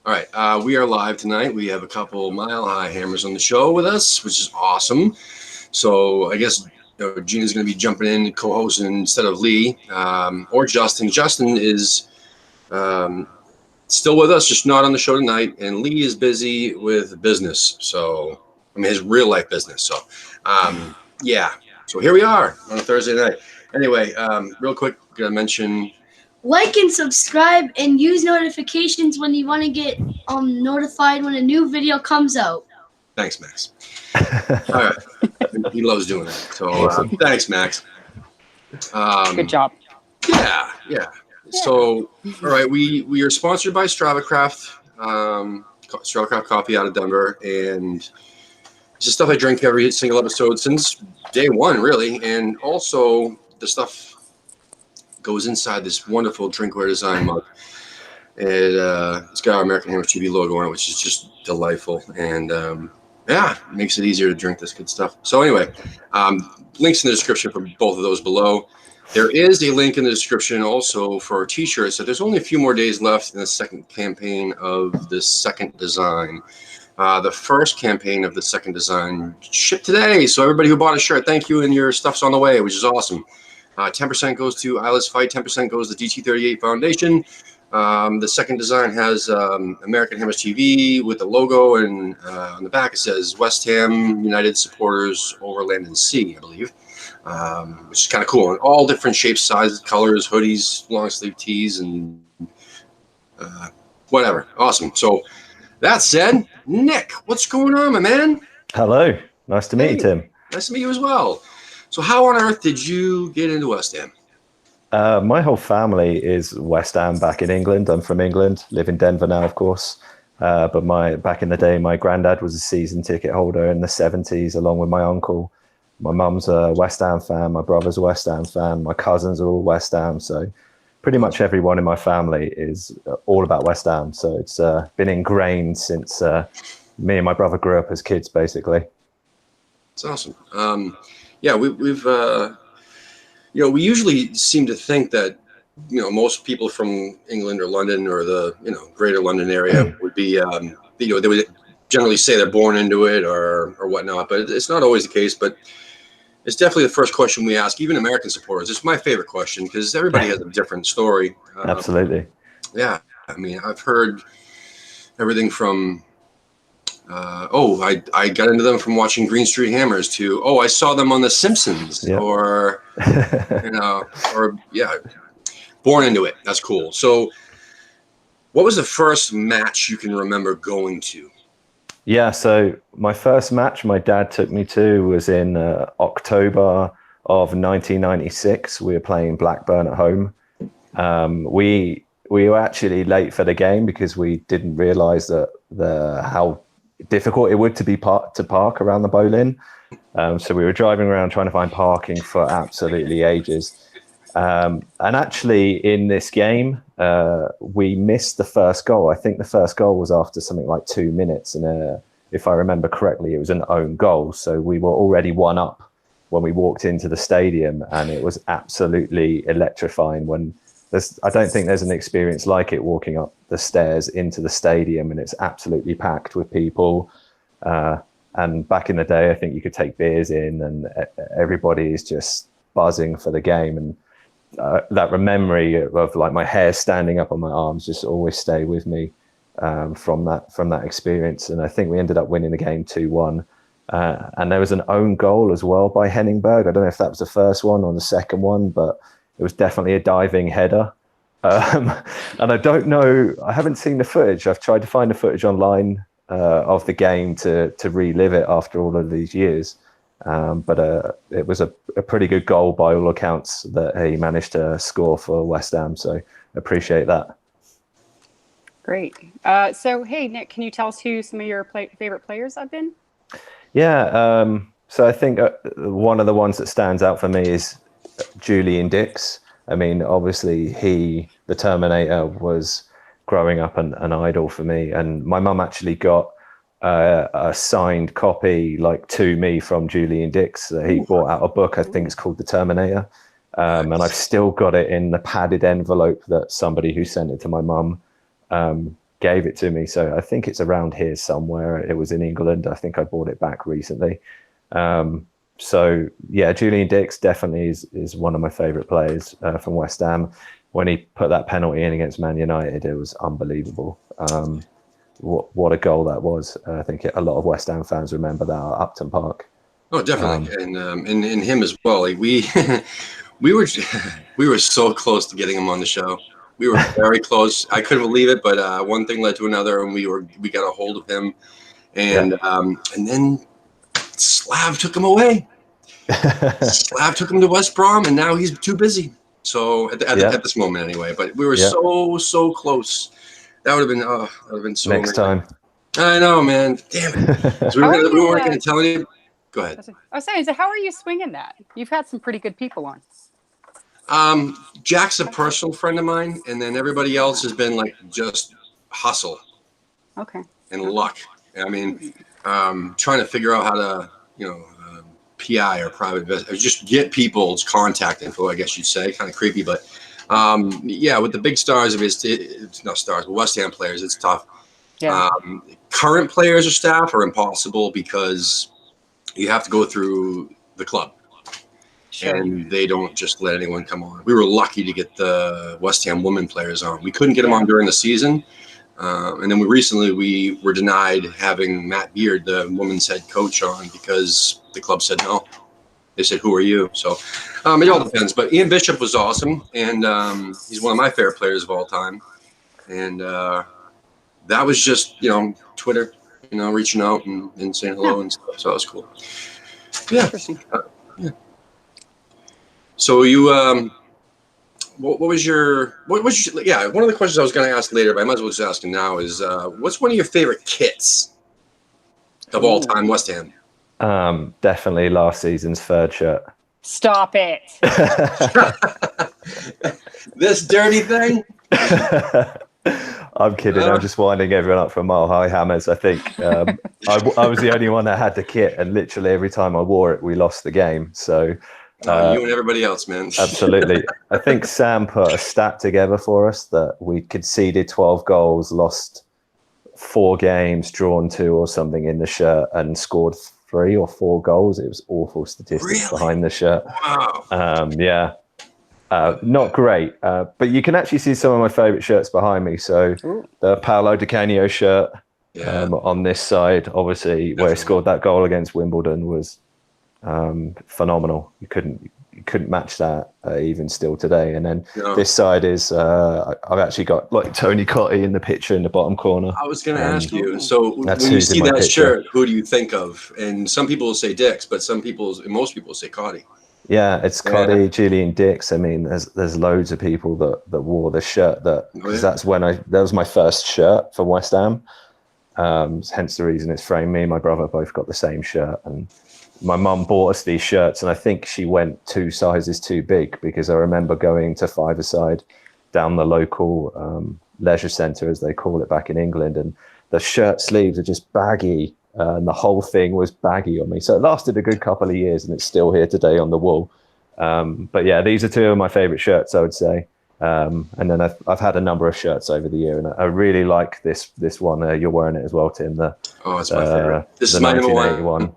All right, we are live tonight. We have a couple Mile High Hammers on the show with us, which is awesome. So I guess Gina's going to be jumping in, co-hosting instead of Lee or Justin. Justin is still with us, just not on the show tonight. And Lee is busy with business. So, I mean, his real life business. So, yeah. So here we are on a Thursday night. Anyway, real quick, going to mention... Like and subscribe and use notifications when you want to get notified when a new video comes out. Thanks, Max. All right. He loves doing that. So thanks, Max. Good job. Yeah. So, all right, we are sponsored by StravaCraft, StravaCraft coffee out of Denver, and it's the stuff I drink every single episode since day one, really. And also the stuff goes inside this wonderful drinkware design mug. It's got our American Hammers TV logo on it, which is just delightful. And it makes it easier to drink this good stuff. So anyway, links in the description for both of those below. There is a link in the description also for t-shirts. So there's only a few more days left in the second campaign of the second design. The first campaign of the second design shipped today. So everybody who bought a shirt, thank you, and your stuff's on the way, which is awesome. 10% goes to Eyeless Fight, 10% goes to DT38 Foundation. The second design has American Hammers TV with the logo, and on the back it says West Ham United Supporters over Land and Sea, I believe, which is kind of cool. And all different shapes, sizes, colors, hoodies, long sleeve tees, and whatever. Awesome. So that said, Nick, what's going on, my man? Hello. Nice to meet you, Tim. Nice to meet you as well. So how on earth did you get into West Ham? My whole family is West Ham back in England. I'm from England, live in Denver now, of course. But back in the day, my granddad was a season ticket holder in the 70s, along with my uncle. My mum's a West Ham fan. My brother's a West Ham fan. My cousins are all West Ham. So pretty much everyone in my family is all about West Ham. So it's been ingrained since me and my brother grew up as kids, basically. It's awesome. Yeah, we've we usually seem to think that most people from England or London or the greater London area would be they would generally say they're born into it or whatnot, but it's not always the case. But it's definitely the first question we ask, even American supporters. It's my favorite question because everybody has a different story. Absolutely. Yeah, I mean, I've heard everything from. I got into them from watching Green Street Hammers to, I saw them on The Simpsons, yep. or born into it. That's cool. So what was the first match you can remember going to? Yeah, so my first match my dad took me to was in October of 1996. We were playing Blackburn at home. We were actually late for the game because we didn't realize that how difficult it would to park around the Boleyn. So we were driving around trying to find parking for absolutely ages. And actually in this game, we missed the first goal. I think the first goal was after something like 2 minutes. And if I remember correctly, it was an own goal. So we were already 1-up when we walked into the stadium, and it was absolutely electrifying. I don't think there's an experience like it, walking up the stairs into the stadium, and it's absolutely packed with people. And back in the day, I think you could take beers in, and everybody is just buzzing for the game. And that memory of like my hair standing up on my arms just always stay with me from that experience. And I think we ended up winning the game 2-1. And there was an own goal as well by Henningberg. I don't know if that was the first one or the second one, but it was definitely a diving header. And I don't know, I haven't seen the footage. I've tried to find the footage online of the game to relive it after all of these years. But it was a pretty good goal by all accounts that he managed to score for West Ham. So appreciate that. Great. So, hey, Nick, can you tell us who some of your favorite players have been? Yeah. So I think one of the ones that stands out for me is Julian Dix. I mean, obviously the Terminator was growing up an idol for me. And my mum actually got a signed copy to me from Julian Dix. He brought out a book, I think it's called The Terminator. And I've still got it in the padded envelope that somebody who sent it to my mum gave it to me. So I think it's around here somewhere. It was in England. I think I bought it back recently. So yeah, Julian Dix definitely is one of my favourite players from West Ham. When he put that penalty in against Man United, it was unbelievable. What a goal that was. I think a lot of West Ham fans remember that at Upton Park. Oh, definitely, and him as well. Like we we were so close to getting him on the show. We were very close. I couldn't believe it, but one thing led to another, and we got a hold of him, and then Slav took him away. Slav took him to West Brom, and now he's too busy. So at this moment, anyway. But we were so close. That would have been so next amazing. time. I know, man. Damn it. So we weren't going to tell you. Go ahead. I was saying, so how are you swinging that? You've had some pretty good people on. Jack's a personal friend of mine, and then everybody else has been like just hustle. Okay. And luck. I mean, trying to figure out how to, PI or private visit, or just get people's contact info, I guess you'd say. Kind of creepy, but with the big stars, it's not stars, but West Ham players, it's tough. Yeah. Current players or staff are impossible because you have to go through the club. Sure. And they don't just let anyone come on. We were lucky to get the West Ham women players on. We couldn't get them on during the season. And then we were denied having Matt Beard, the women's head coach, on because the club said no. They said, "Who are you?" So it all depends. But Ian Bishop was awesome, and he's one of my favorite players of all time. And that was just Twitter, reaching out and saying hello and stuff. So that was cool. Yeah. Interesting. Yeah. So you what was your one of the questions I was going to ask later, but I might as well just ask him now is what's one of your favorite kits of all time West Ham? Definitely last season's third shirt. Stop it. This dirty thing. I'm kidding. I'm just winding everyone up for Mile High Hammers. I think I was the only one that had the kit, and literally every time I wore it, we lost the game. So you and everybody else, man. Absolutely. I think Sam put a stat together for us that we conceded 12 goals, lost 4 games, drawn 2 or something in the shirt, and scored 3 or 4 goals. It was awful statistics behind the shirt. Wow. Not great, but you can actually see some of my favorite shirts behind me. So the Paolo Di Canio shirt on this side, obviously, where he scored that goal against Wimbledon was phenomenal. You couldn't match that even still today. And then this side is I've actually got like Tony Cottee in the picture in the bottom corner. I was going to ask you. So when you see that shirt, who do you think of? And some people will say Dix, but most people say Cottee. Yeah, it's Cottee, Julian Dix. I mean, there's loads of people that wore the shirt because that was my first shirt from West Ham. Hence the reason it's framed. Me and my brother both got the same shirt, and my mum bought us these shirts, and I think she went 2 sizes too big because I remember going to Fiverside down the local leisure centre, as they call it back in England, and the shirt sleeves are just baggy, and the whole thing was baggy on me. So it lasted a good couple of years, and it's still here today on the wall. But yeah, these are 2 of my favourite shirts, I would say. And then I've had a number of shirts over the year, and I really like this one. You're wearing it as well, Tim. It's my favorite. This is my number one.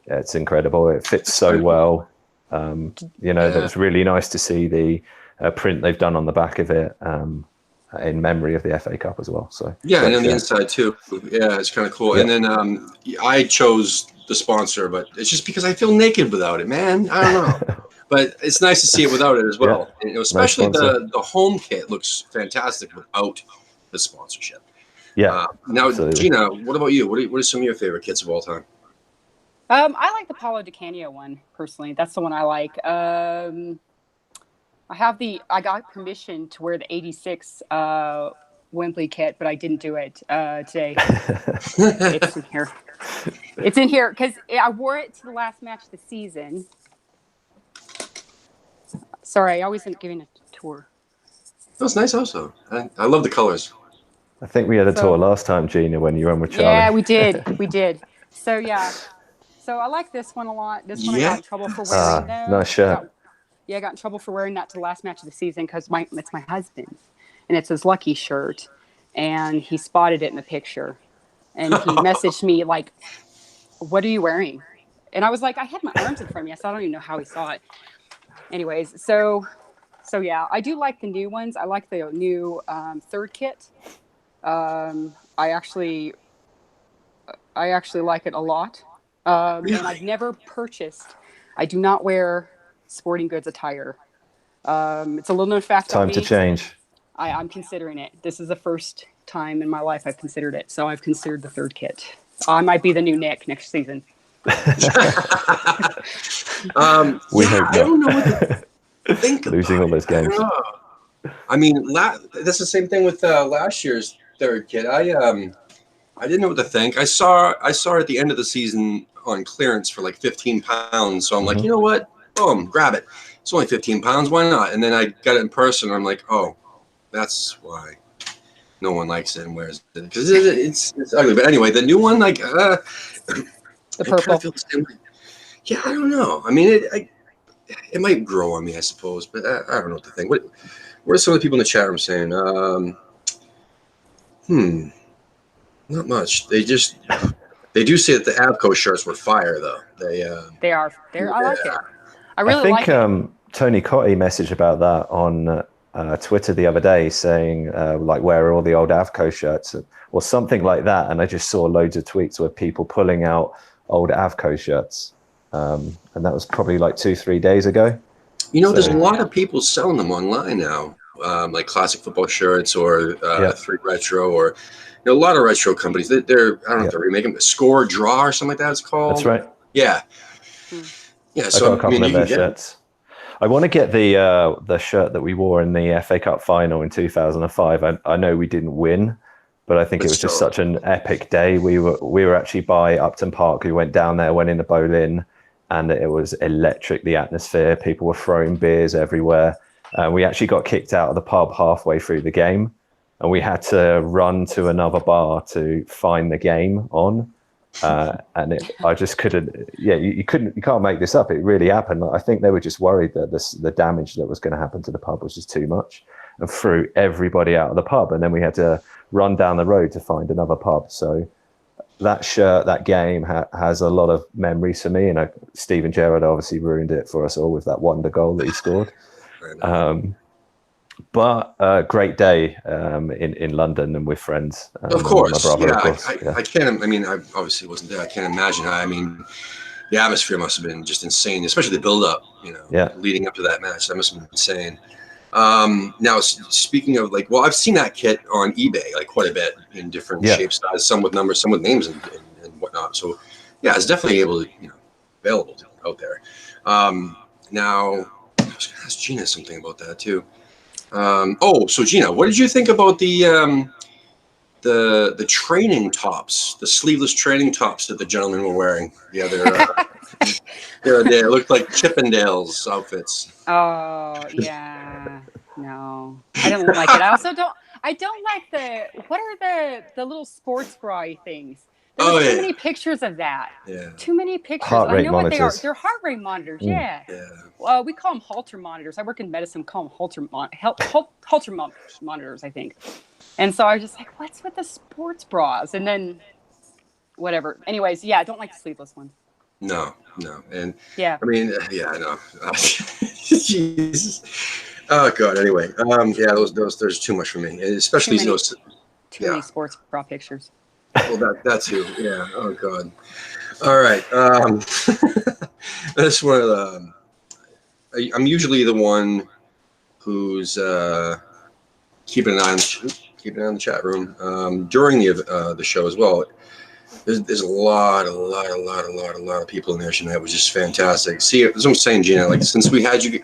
Yeah, it's incredible. It fits so well. It's really nice to see the print they've done on the back of it in memory of the FA Cup as well. So and on the inside too. Yeah, it's kind of cool. Yeah. And then I chose the sponsor, but it's just because I feel naked without it, man. I don't know. But it's nice to see it without it as well. Yeah. And, especially the home kit looks fantastic without the sponsorship. Yeah. Now, absolutely. Gina, what about you? What are some of your favorite kits of all time? I like the Paolo Di Canio one personally. That's the one I like. I got permission to wear the '86 Wembley kit, but I didn't do it today. It's in here. It's in here because I wore it to the last match of the season. Sorry, I always end up giving a tour. That's nice also. I love the colors. I think we had a tour last time, Gina, when you were with Charlie. Yeah, we did. So, yeah. So I like this one a lot. This one I got in trouble for wearing. Nice shirt. I got in trouble for wearing that to the last match of the season because it's my husband's, and it's his lucky shirt. and he spotted it in the picture, and he messaged me like, "What are you wearing?" And I was like, I had my arms in front of me. I said, I don't even know how he saw it. Anyways, so yeah, I do like the new ones. I like the new third kit. I actually like it a lot. Really? And I've never purchased. I do not wear sporting goods attire. It's a little known fact on Time me. to change. I'm considering it. This is the first time in my life I've considered it. So I've considered the third kit. I might be the new Nick next season. We Yeah, hope I don't know what not. to think about Losing all those it. I games. don't know. I mean, that's the same thing with last year's third kit. I didn't know what to think. I saw it at the end of the season on clearance for like 15 pounds. So I'm like, Mhm. you know what? Boom, grab it. It's only 15 pounds. Why not? And then I got it in person. I'm like, oh, that's why no one likes it and wears it, because it's ugly. But anyway, the new one, like, The I kind purple. of feel the same way. Yeah, I don't know. I mean, it might grow on me, I suppose, but I don't know what to think. What are some of the people in the chat room saying? Not much. They do say that the Avco shirts were fire, though. They are. I like it. I I really think like it. Tony Cotti messaged about that on Twitter the other day, saying like, where are all the old Avco shirts or something like that. And I just saw loads of tweets with people pulling out old Avco shirts. And that was probably like 2-3 days ago. You know, So- there's a lot of people selling them online now, like classic football shirts or Yeah. 3 retro, or a lot of retro companies. They're I don't know if they're remaking Score Draw or something like that. It's called. That's right. Yeah. Yeah. I So got a couple of you can their get shirts. I want to get the shirt that we wore in the FA Cup final in 2005. I know we didn't win, but I think it was just such an epic day. We were actually by Upton Park. We went down there, went in the Boleyn, and it was electric. The atmosphere, people were throwing beers everywhere. We actually got kicked out of the pub halfway through the game, and we had to run to another bar to find the game on. And I just couldn't. Yeah, you can't make this up. It really happened. I think they were just worried that the damage that was going to happen to the pub was just too much, and threw everybody out of the pub. And then we had to run down the road to find another pub. So that shirt, that game has a lot of memories for me. And Steven Gerrard obviously ruined it for us all with that wonder goal that he scored. But great day in London and with friends. Of course, my brother, yeah. of course. I can't. I mean, I obviously wasn't there. I can't imagine. I mean, the atmosphere must have been just insane, especially the build-up. Leading up to that match, that must have been insane. Now, speaking of I've seen that kit on eBay quite a bit in different shapes, sizes, some with numbers, some with names and whatnot. So, yeah, it's definitely available out there. Now, I was going to ask Gina something about that too. So Gina, what did you think about the training tops, the sleeveless training tops that the gentlemen were wearing the other day? It looked like Chippendales outfits. Oh yeah, no, I don't like it. I don't like what are the little sports bra things? There's too many pictures of that. Yeah. Too many pictures. Heart rate I know what they are. monitors. They're heart rate monitors. Yeah. We call them Holter monitors. I work in medicine. Call them Holter monitors, I think. And so I was just like, what's with the sports bras? And then whatever. Anyways, yeah, I don't like the sleeveless ones. No. And yeah. I mean, I know. Jesus. Oh God. Anyway, there's too much for me, especially too many sports bra pictures. Well, that too. Yeah. Oh God. All right. That's one of the. I'm usually the one who's keeping an eye on the chat room during the show as well. There's a lot of people in there tonight. It was just fantastic. See, as I'm saying, Gina, since we had you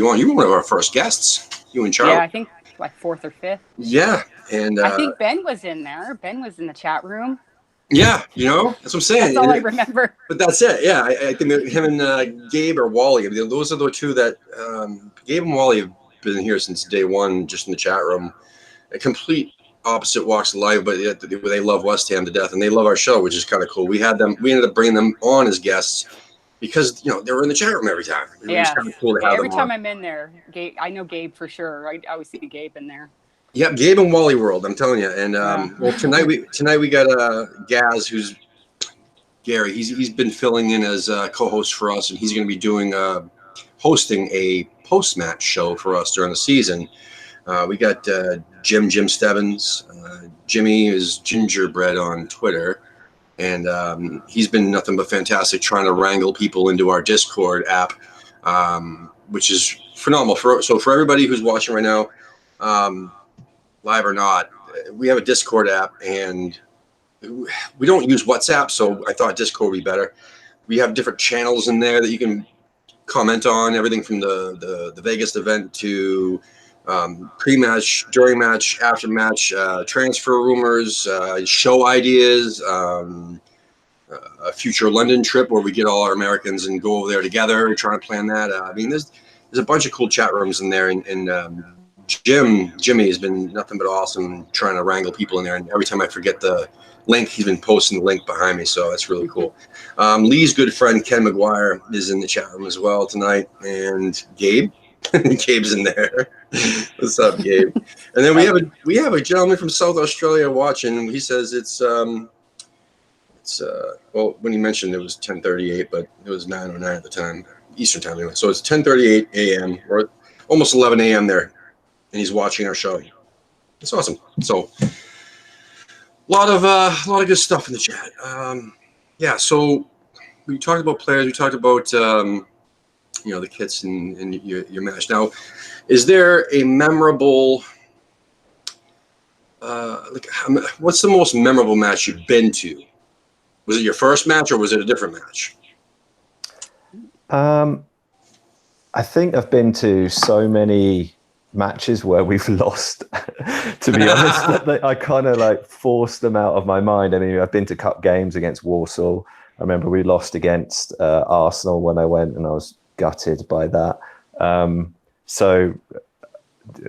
on, you were one of our first guests. You and Charlie. Yeah, I think fourth or fifth. Yeah, and I think Ben was in there. Ben was in the chat room. Yeah, that's what I'm saying. That's all I remember. But that's it. Yeah, I think that him and Gabe or Wally, those are the two that Gabe and Wally have been here since day one, just in the chat room. A complete opposite walks of life, but they love West Ham to death, and they love our show, which is kind of cool. We ended up bringing them on as guests because they were in the chat room every time. It was kind of cool to have every them time on. I'm in there, Gabe, I know Gabe for sure. I always see Gabe in there. Yep, Gabe and Wally World. I'm telling you. And well, tonight we got Gaz, who's Gary. He's been filling in as co-host for us, and he's going to be doing hosting a post-match show for us during the season. We got Jim Stebbins. Jimmy is Gingerbread on Twitter, and he's been nothing but fantastic trying to wrangle people into our Discord app, which is phenomenal. So for everybody who's watching right now, live or not, we have a Discord app, and we don't use WhatsApp, so I thought Discord would be better. We have different channels in there that you can comment on, everything from the Vegas event to pre-match, during match, after match, transfer rumors, show ideas, a future London trip where we get all our Americans and go over there together, trying to plan that. I mean, there's a bunch of cool chat rooms in there, and Jimmy has been nothing but awesome trying to wrangle people in there. And every time I forget the link, he's been posting the link behind me, so that's really cool. Lee's good friend Ken McGuire is in the chat room as well tonight, and Gabe. Gabe's in there. What's up, Gabe? And then we have a gentleman from South Australia watching. He says it's well, when he mentioned it was 10:38, but it was 9:09 at the time, Eastern time anyway. So it's 10:38 a.m. or almost 11 a.m. there, and he's watching our show. It's awesome. So a lot of good stuff in the chat. Yeah. So we talked about players. We talked about the kits and your match. Now, is there a memorable? What's the most memorable match you've been to? Was it your first match or was it a different match? I think I've been to so many matches where we've lost, to be honest, that I kind of like forced them out of my mind. I mean, I've been to cup games against Warsaw. I remember we lost against Arsenal when I went, and I was gutted by that. So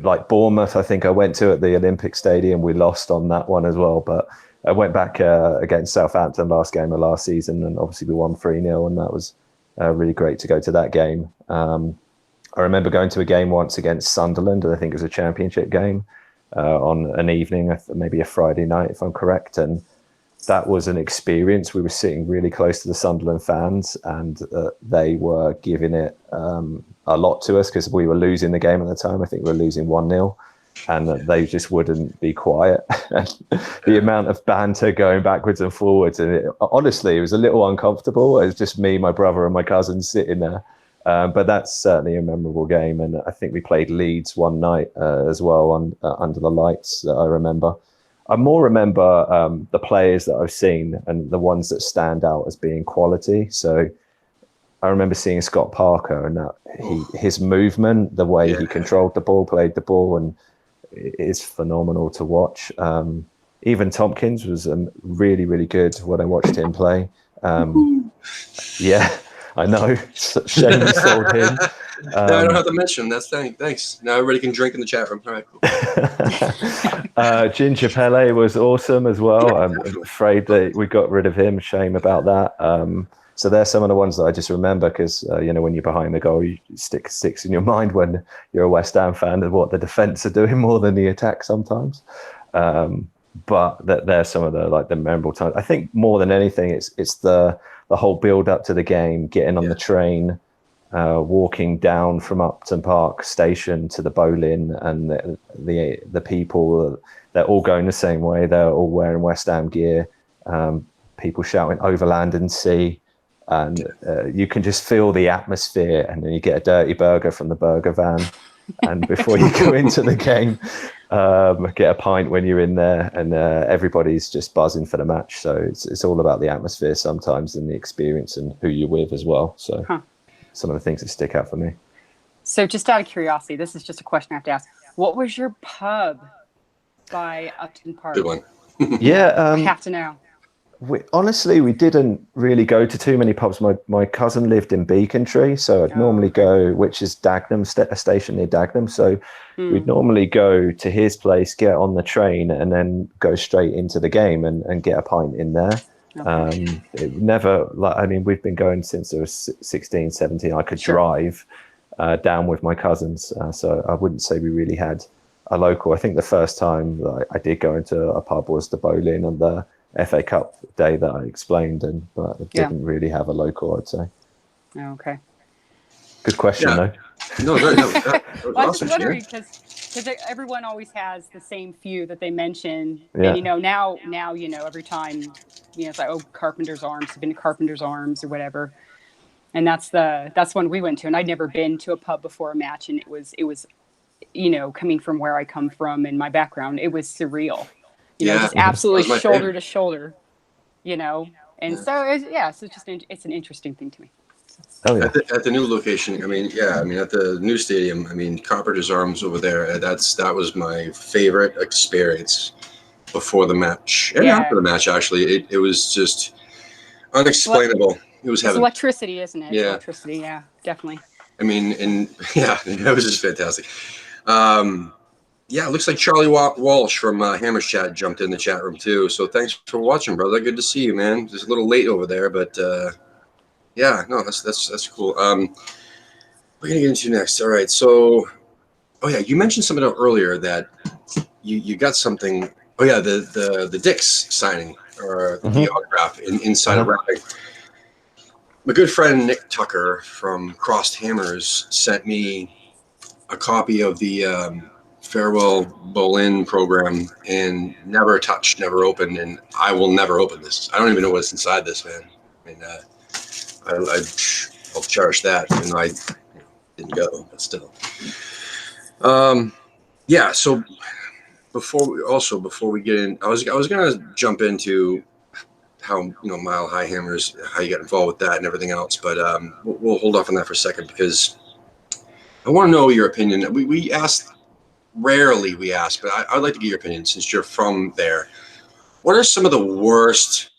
like Bournemouth, I think I went to at the Olympic Stadium. We lost on that one as well, but I went back against Southampton last game of last season, and obviously we won 3-0, and that was really great to go to that game. I remember going to a game once against Sunderland, and I think it was a championship game on an evening, maybe a Friday night, if I'm correct. And that was an experience. We were sitting really close to the Sunderland fans, and they were giving it a lot to us because we were losing the game at the time. I think we were losing 1-0. And they just wouldn't be quiet. The amount of banter going backwards and forwards, and honestly, it was a little uncomfortable. It was just me, my brother, and my cousin sitting there. But that's certainly a memorable game, and I think we played Leeds one night as well under the lights. I remember. I more remember the players that I've seen and the ones that stand out as being quality. So I remember seeing Scott Parker, and his movement, the way he controlled the ball, played the ball, and is phenomenal to watch. Even Tompkins was really, really good when I watched him play. Yeah, I know. Shame you sold him. No, I don't have to mention him. That's thanks. Now everybody can drink in the chat room. All right, cool. Ginger Pele was awesome as well. I'm afraid that we got rid of him. Shame about that. So they're some of the ones that I just remember because, when you're behind the goal, you sticks in your mind when you're a West Ham fan of what the defence are doing more than the attack sometimes. But they're some of the memorable times. I think more than anything, it's the whole build up to the game, getting on the train, walking down from Upton Park Station to the Boleyn, and the people, they're all going the same way. They're all wearing West Ham gear. People shouting "Overland and Sea." And you can just feel the atmosphere, and then you get a dirty burger from the burger van. And before you go into the game, get a pint when you're in there, and everybody's just buzzing for the match. So it's all about the atmosphere sometimes, and the experience, and who you're with as well. So some of the things that stick out for me. So just out of curiosity, this is just a question I have to ask. What was your pub by Upton Park? Good one. Yeah. I have to know. We didn't really go to too many pubs. My cousin lived in Beacontree, so I'd normally go, which is Dagenham, a station near Dagenham. So we'd normally go to his place, get on the train, and then go straight into the game and get a pint in there. Okay. It never, we've been going since I was 16, 17. I could drive down with my cousins, so I wouldn't say we really had a local. I think the first time that I did go into a pub was the bowling on the FA Cup day that I explained, but I didn't really have a local, I'd say. Oh, okay. Good question, though. No, very, no, that was Well, I'm awesome, just wondering Shane. because everyone always has the same few that they mention, Yeah. and now every time it's like, oh, Carpenter's Arms, I've been to Carpenter's Arms or whatever, and that's one we went to, and I'd never been to a pub before a match, and it was coming from where I come from and my background, it was surreal, just absolutely shoulder to shoulder, and so it's an interesting thing to me. Oh, yeah. At the new location, I mean, at the new stadium, I mean, Carpenter's Arms over there, that was my favorite experience before the match. And after the match, actually. It was just unexplainable. It was heaven. It's electricity, isn't it? Yeah. It's electricity, yeah, definitely. I mean, it was just fantastic. It looks like Charlie Walsh from Hammer's Chat jumped in the chat room too. So thanks for watching, brother. Good to see you, man. Just a little late over there, but that's cool. We're gonna get into next. All right, so you mentioned something earlier that you got something. Oh yeah, the Dick's signing or the autograph inside of wrapping. My good friend Nick Tucker from Crossed Hammers sent me a copy of the Farewell Bolin program and never touched, never opened, and I will never open this. I don't even know what's inside this, man. I mean, I'll cherish that, even though I didn't go, but still. So before we get in, I was gonna jump into how Mile High Hammers, how you got involved with that and everything else, but we'll hold off on that for a second because I want to know your opinion. Rarely we ask, but I'd like to get your opinion since you're from there. What are some of the worst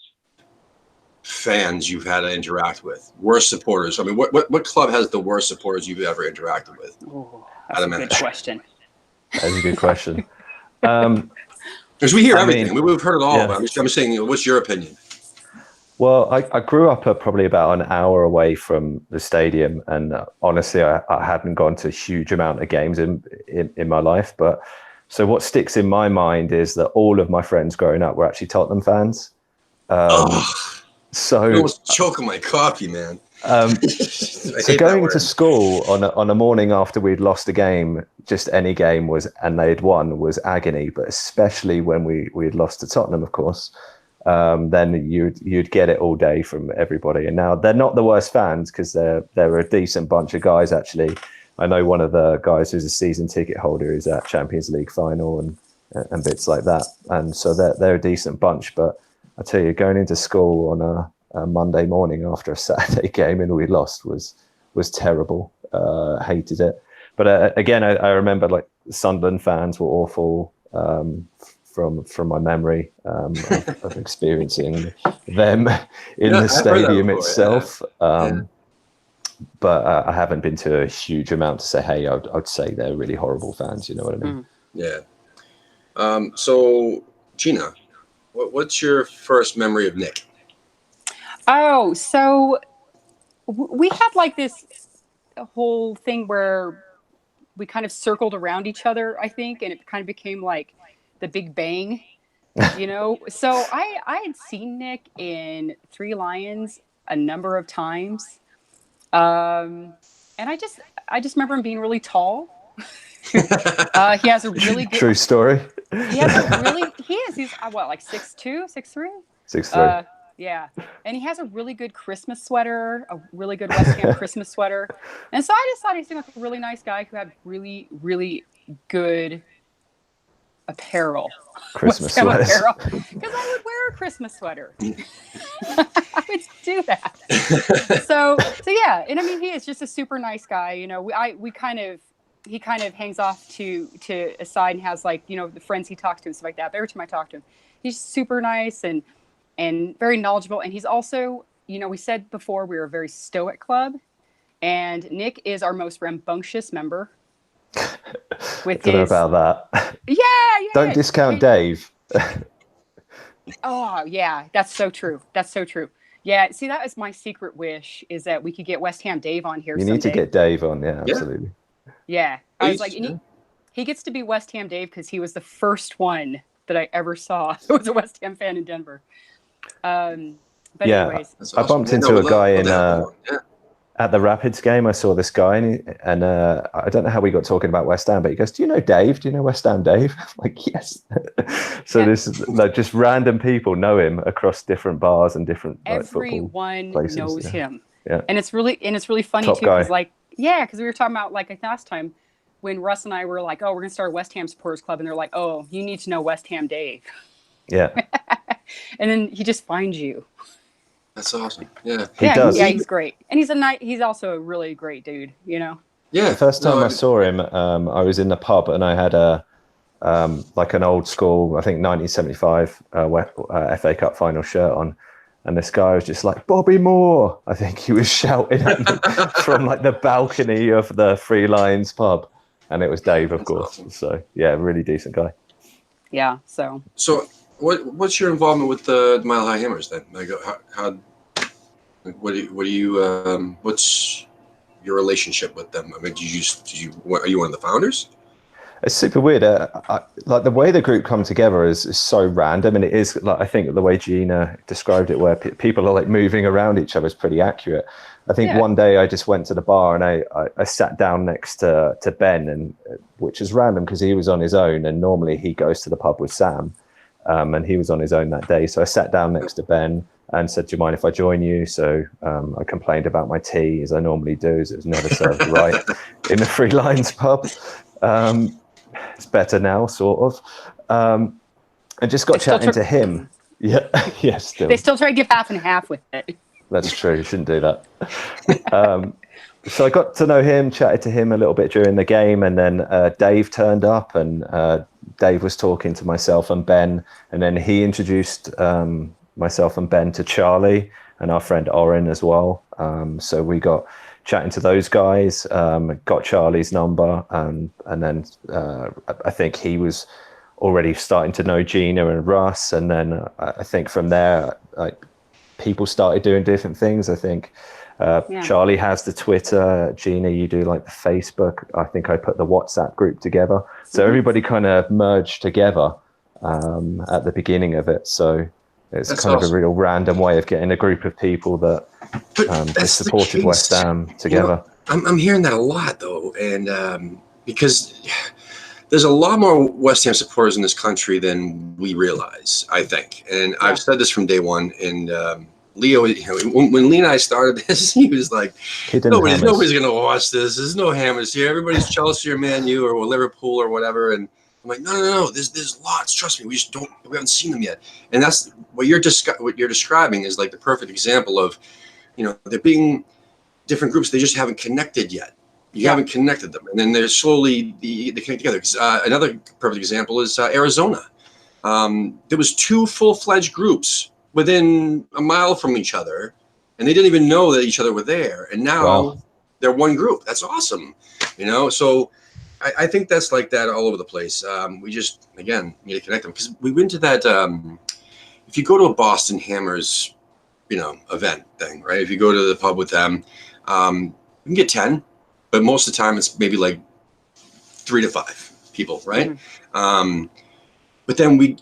fans you've had to interact with? Worst supporters? I mean, what club has the worst supporters you've ever interacted with? Oh, that's a good question. That's a good question. Because we hear everything. We've heard it all. Yeah. But I'm saying, what's your opinion? Well, I grew up probably about an hour away from the stadium, and honestly, I hadn't gone to a huge amount of games in my life. But so what sticks in my mind is that all of my friends growing up were actually Tottenham fans. So I almost choking my coffee, man. So going to school on a morning after we'd lost a game, just any game and they'd won was agony. But especially when we'd lost to Tottenham, of course. Then you'd get it all day from everybody. And now they're not the worst fans because they're a decent bunch of guys, actually. I know one of the guys who's a season ticket holder is at Champions League final and bits like that. And so they're a decent bunch. But I tell you, going into school on a Monday morning after a Saturday game and we lost was terrible. Hated it. But again, I remember like Sunderland fans were awful. From my memory of experiencing them in the stadium itself. But I haven't been to a huge amount to say, hey, I'd say they're really horrible fans. You know what I mean? Yeah. So, Gina, what's your first memory of Nick? Oh, so we had like this whole thing where we kind of circled around each other, I think, and it kind of became like the Big Bang, So I had seen Nick in Three Lions a number of times, and I just remember him being really tall. He has a really good true story. He's what, like 6'2", 6'3"? 6'3". Yeah, and he has a really good Christmas sweater, a really good West Ham Christmas sweater, and so I just thought he seemed like a really nice guy who had really, really good Christmas sweaters. Because I would wear a Christmas sweater. I would do that. So yeah, and I mean, he is just a super nice guy. He kind of hangs off to a side and has like the friends he talks to and stuff like that. But every time I talk to him, he's super nice and very knowledgeable. And he's also, we said before we were a very stoic club, and Nick is our most rambunctious member. I don't know about that. Yeah. Don't discount Dave. Oh, yeah. That's so true. Yeah. See, that was my secret wish, is that we could get West Ham Dave on here. You need to get Dave on. Yeah, absolutely. Yeah. I was like, He gets to be West Ham Dave because he was the first one that I ever saw who was a West Ham fan in Denver. But Yeah, anyways, That's I awesome. bumped Yeah, into no, a guy in yeah. at the Rapids game. I saw this guy, and I don't know how we got talking about West Ham, but he goes, "Do you know Dave? Do you know West Ham Dave?" I'm like, yes. So Yeah. this is like just random people know him across different bars and different like, football everyone places. knows him. Yeah, And it's really funny Top too, guy. because because we were talking about like last time when Russ and I were like, oh, we're gonna start a West Ham supporters club, and they're like, oh, you need to know West Ham Dave. yeah. And then he just finds you. That's awesome. Yeah. He does. He's great, and he's also a really great dude. You know. Yeah. The first time I saw him, I was in the pub and I had a like an old school, I think 1975 FA Cup final shirt on, and this guy was just like, "Bobby Moore!" I think he was shouting at me from like the balcony of the Three Lions pub, and it was Dave, of That's course. awesome. So yeah, really decent guy. Yeah. So. So what's your involvement with the Mile High Hammers then? Like, what's your relationship with them? I mean, are you one of the founders? It's super weird. Like the way the group come together is so random, and it is like I think the way Gina described it, where people are like moving around each other, is pretty accurate. I think one day I just went to the bar and I sat down next to Ben, and which is random because he was on his own, and normally he goes to the pub with Sam, and he was on his own that day. So I sat down next to Ben and said, "Do you mind if I join you?" So I complained about my tea, as I normally do, as it was never served right in the Three Lions pub. It's better now, sort of. And just got chatting to him. Yeah, yeah, still. They still try to give half and half with it. That's true. You shouldn't do that. So I got to know him, chatted to him a little bit during the game, and then Dave turned up, and Dave was talking to myself and Ben, and then he introduced myself and Ben to Charlie and our friend Oren as well. So we got chatting to those guys, got Charlie's number, and then I think he was already starting to know Gina and Russ, and then I think from there, like people started doing different things. I think Charlie has the Twitter, Gina, you do like the Facebook. I think I put the WhatsApp group together, so everybody kind of merged together at the beginning of it. So it's That's kind awesome. of a real random way of getting a group of people that supported West Ham together. You know, I'm hearing that a lot though, and because there's a lot more West Ham supporters in this country than we realize, I think. And I've said this from day one. And Leo, when Lee and I started this, he was like, nobody's going to watch this. There's no Hammers here. Everybody's Chelsea or Man U or Liverpool or whatever. And I'm like, no. There's lots. Trust me. We haven't seen them yet. And that's what you're describing is like the perfect example of, there being different groups. They just haven't connected yet. You haven't connected them, and then they're slowly they connect together. Because another perfect example is Arizona. There was 2 full-fledged groups within a mile from each other, and they didn't even know that each other were there. And now they're one group. That's awesome, So I think that's like that all over the place. We just again need to connect them because we went to that. If you go to a Boston Hammers, event thing, right? If you go to the pub with them, you can get 10. But most of the time, it's maybe like 3 to 5 people, right? Mm-hmm. But then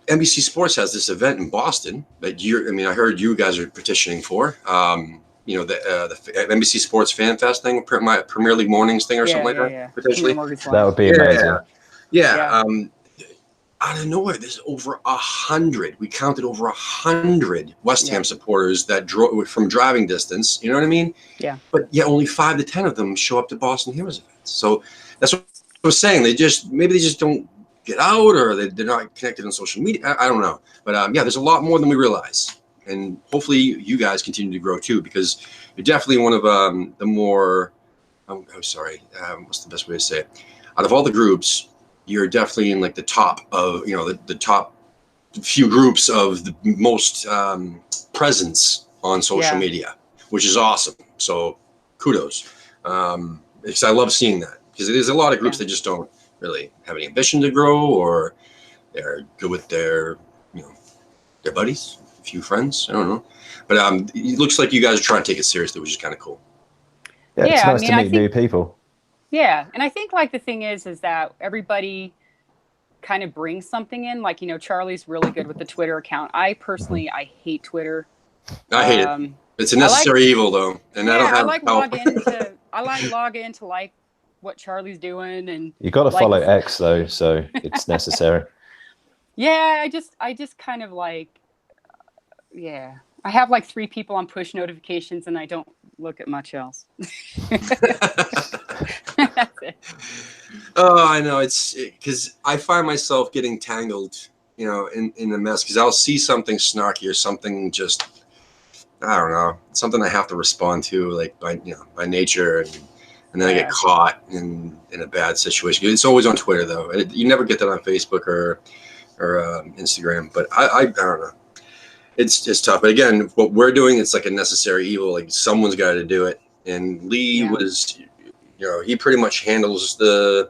NBC Sports has this event in Boston that I heard you guys are petitioning for. The NBC Sports Fan Fest thing, my Premier League Mornings thing or something like that, potentially. That would be amazing. Yeah. Out of nowhere, there's over 100. We counted over 100 West Ham supporters that drove from driving distance. You know what I mean? Yeah. But only 5 to 10 of them show up to Boston Hammers events. So that's what I was saying. Maybe they just don't get out, or they're not connected on social media. I don't know. But there's a lot more than we realize, and hopefully you guys continue to grow too, because you're definitely one of the more. What's the best way to say it? Out of all the groups, you're definitely in like the top of, the top few groups of the most presence on social media, which is awesome. So kudos. Because I love seeing that, because there's a lot of groups that just don't really have any ambition to grow, or they're good with their buddies, a few friends. I don't know. But it looks like you guys are trying to take it seriously, which is kind of cool. Yeah, it's nice to meet new people. Yeah, and I think like the thing is that everybody kind of brings something in. Like, Charlie's really good with the Twitter account. I personally, I hate Twitter. I hate it. It's a necessary evil, though, and I don't have. I like log in to like what Charlie's doing, and you got to follow X though, so it's necessary. Yeah, I just kind of like, yeah. I have like 3 people on push notifications, and I don't look at much else. That's it. Oh, I know. It's because I find myself getting tangled, in the mess, because I'll see something snarky or something just, I don't know, something I have to respond to, like by nature, and then I get caught in a bad situation. It's always on Twitter though. You never get that on Facebook or Instagram. But I don't know. It's tough. But again, what we're doing, it's like a necessary evil. Like someone's got to do it. And Lee was, he pretty much handles the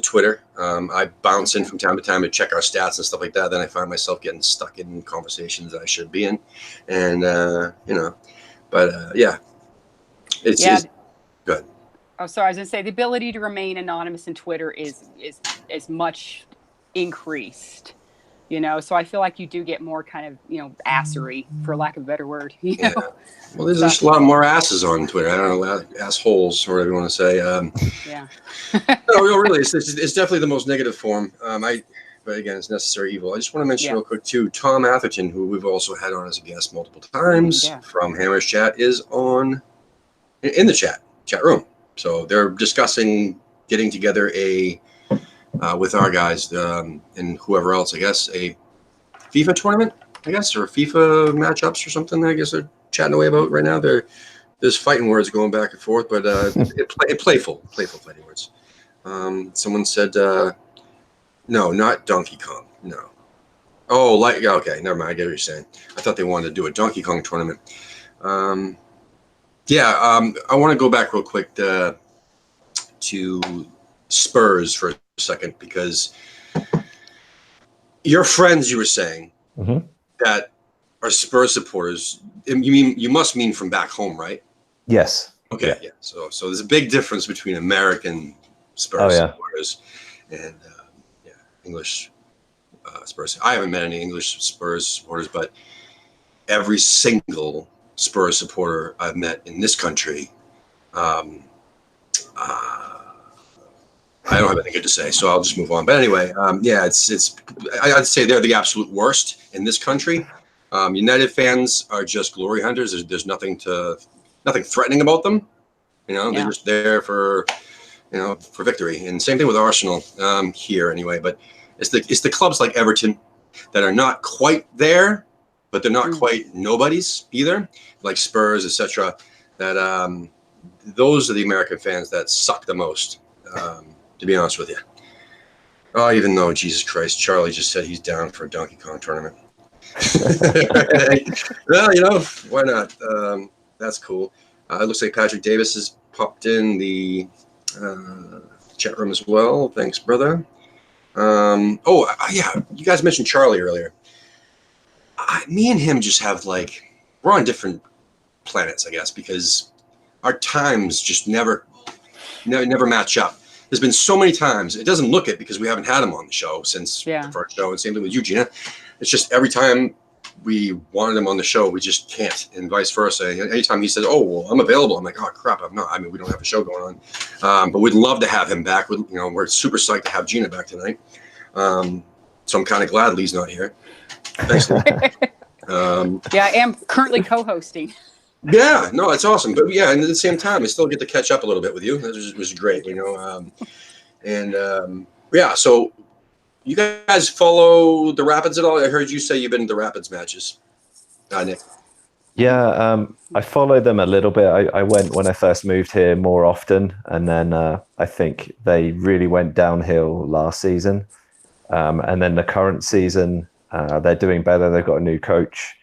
Twitter. I bounce in from time to time to check our stats and stuff like that. Then I find myself getting stuck in conversations that I should be in. And, yeah, it's good. Oh, sorry. I was going to say the ability to remain anonymous in Twitter is much increased. So I feel like you do get more kind of, assery, for lack of a better word. Yeah. Well, there's just a lot more asses on Twitter. I don't know, assholes or whatever you want to say. Yeah. No, really, it's definitely the most negative form. But again, it's necessary evil. I just want to mention real quick too, Tom Atherton, who we've also had on as a guest multiple times from Hammer's Chat, is in the chat room. So they're discussing getting together with our guys and whoever else, I guess, a FIFA tournament, or FIFA matchups or something. I guess they're chatting away about right now. There's fighting words going back and forth, but playful fighting words. Someone said, no, not Donkey Kong. No. Oh, okay, never mind. I get what you're saying. I thought they wanted to do a Donkey Kong tournament. I want to go back real quick to Spurs for a second, because your friends, you were saying, that are Spurs supporters. You must mean from back home, right? Yes. Okay. Yeah. So there's a big difference between American Spurs supporters and English Spurs. I haven't met any English Spurs supporters, but every single Spurs supporter I've met in this country, I don't have anything good to say, so I'll just move on. But anyway, I'd say they're the absolute worst in this country. United fans are just glory hunters. There's nothing threatening about them. They're just there for victory. And same thing with Arsenal here anyway. But it's the clubs like Everton that are not quite there, but they're not quite nobodies either, like Spurs, etc. That those are the American fans that suck the most. To be honest with you. Oh, even though, Jesus Christ, Charlie just said he's down for a Donkey Kong tournament. Well, why not? That's cool. It looks like Patrick Davis has popped in the chat room as well. Thanks, brother. You guys mentioned Charlie earlier. Me and him just have we're on different planets, I guess, because our times just never match up. There's been so many times. It doesn't look it because we haven't had him on the show since the first show, and same thing with you, Gina. It's just every time we wanted him on the show, we just can't, and vice versa. Anytime he says, "Oh, well, I'm available," I'm like, "Oh crap, I'm not." I mean, we don't have a show going on, but we'd love to have him back. We're super psyched to have Gina back tonight. So I'm kind of glad Lee's not here. Thanks, Lee. I am currently co-hosting. Yeah, no, it's awesome. But and at the same time, I still get to catch up a little bit with you. That was great, So you guys follow the Rapids at all? I heard you say you've been to the Rapids matches, Nick. Yeah, I follow them a little bit. I went when I first moved here more often, and then I think they really went downhill last season. And then the current season, they're doing better. They've got a new coach.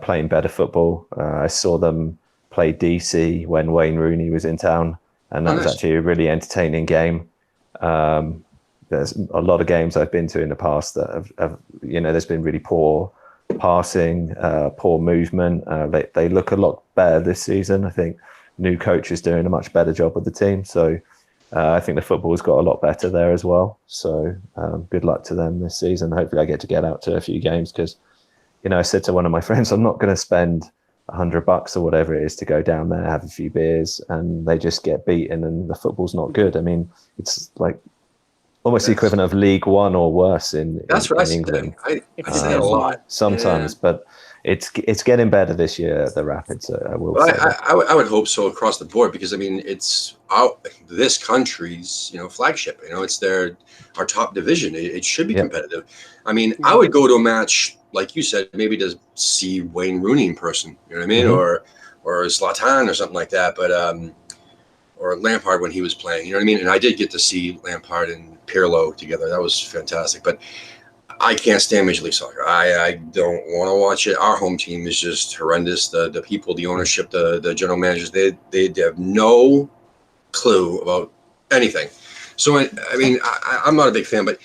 Playing better football. I saw them play DC when Wayne Rooney was in town, and that was actually a really entertaining game. There's a lot of games I've been to in the past that have there's been really poor passing, poor movement. They look a lot better this season. I think new coach is doing a much better job with the team. So I think the football's got a lot better there as well. So good luck to them this season. Hopefully I get out to a few games because, I said to one of my friends, I'm not going to spend $100 or whatever it is to go down there, have a few beers, and they just get beaten and the football's not good. I mean, it's like almost the equivalent of League One or worse in England. I say that a lot sometimes, but it's getting better this year. The Rapids, I would hope so across the board because I mean it's this country's flagship. It's our top division. It should be competitive. I mean, I would go to a match like you said, maybe to see Wayne Rooney in person. You know what I mean, or Zlatan or something like that. But or Lampard when he was playing. You know what I mean. And I did get to see Lampard and Pirlo together. That was fantastic. But I can't stand Major League Soccer. I don't want to watch it. Our home team is just horrendous. The people, the ownership, the general managers, they have no clue about anything. So I mean, I'm not a big fan. But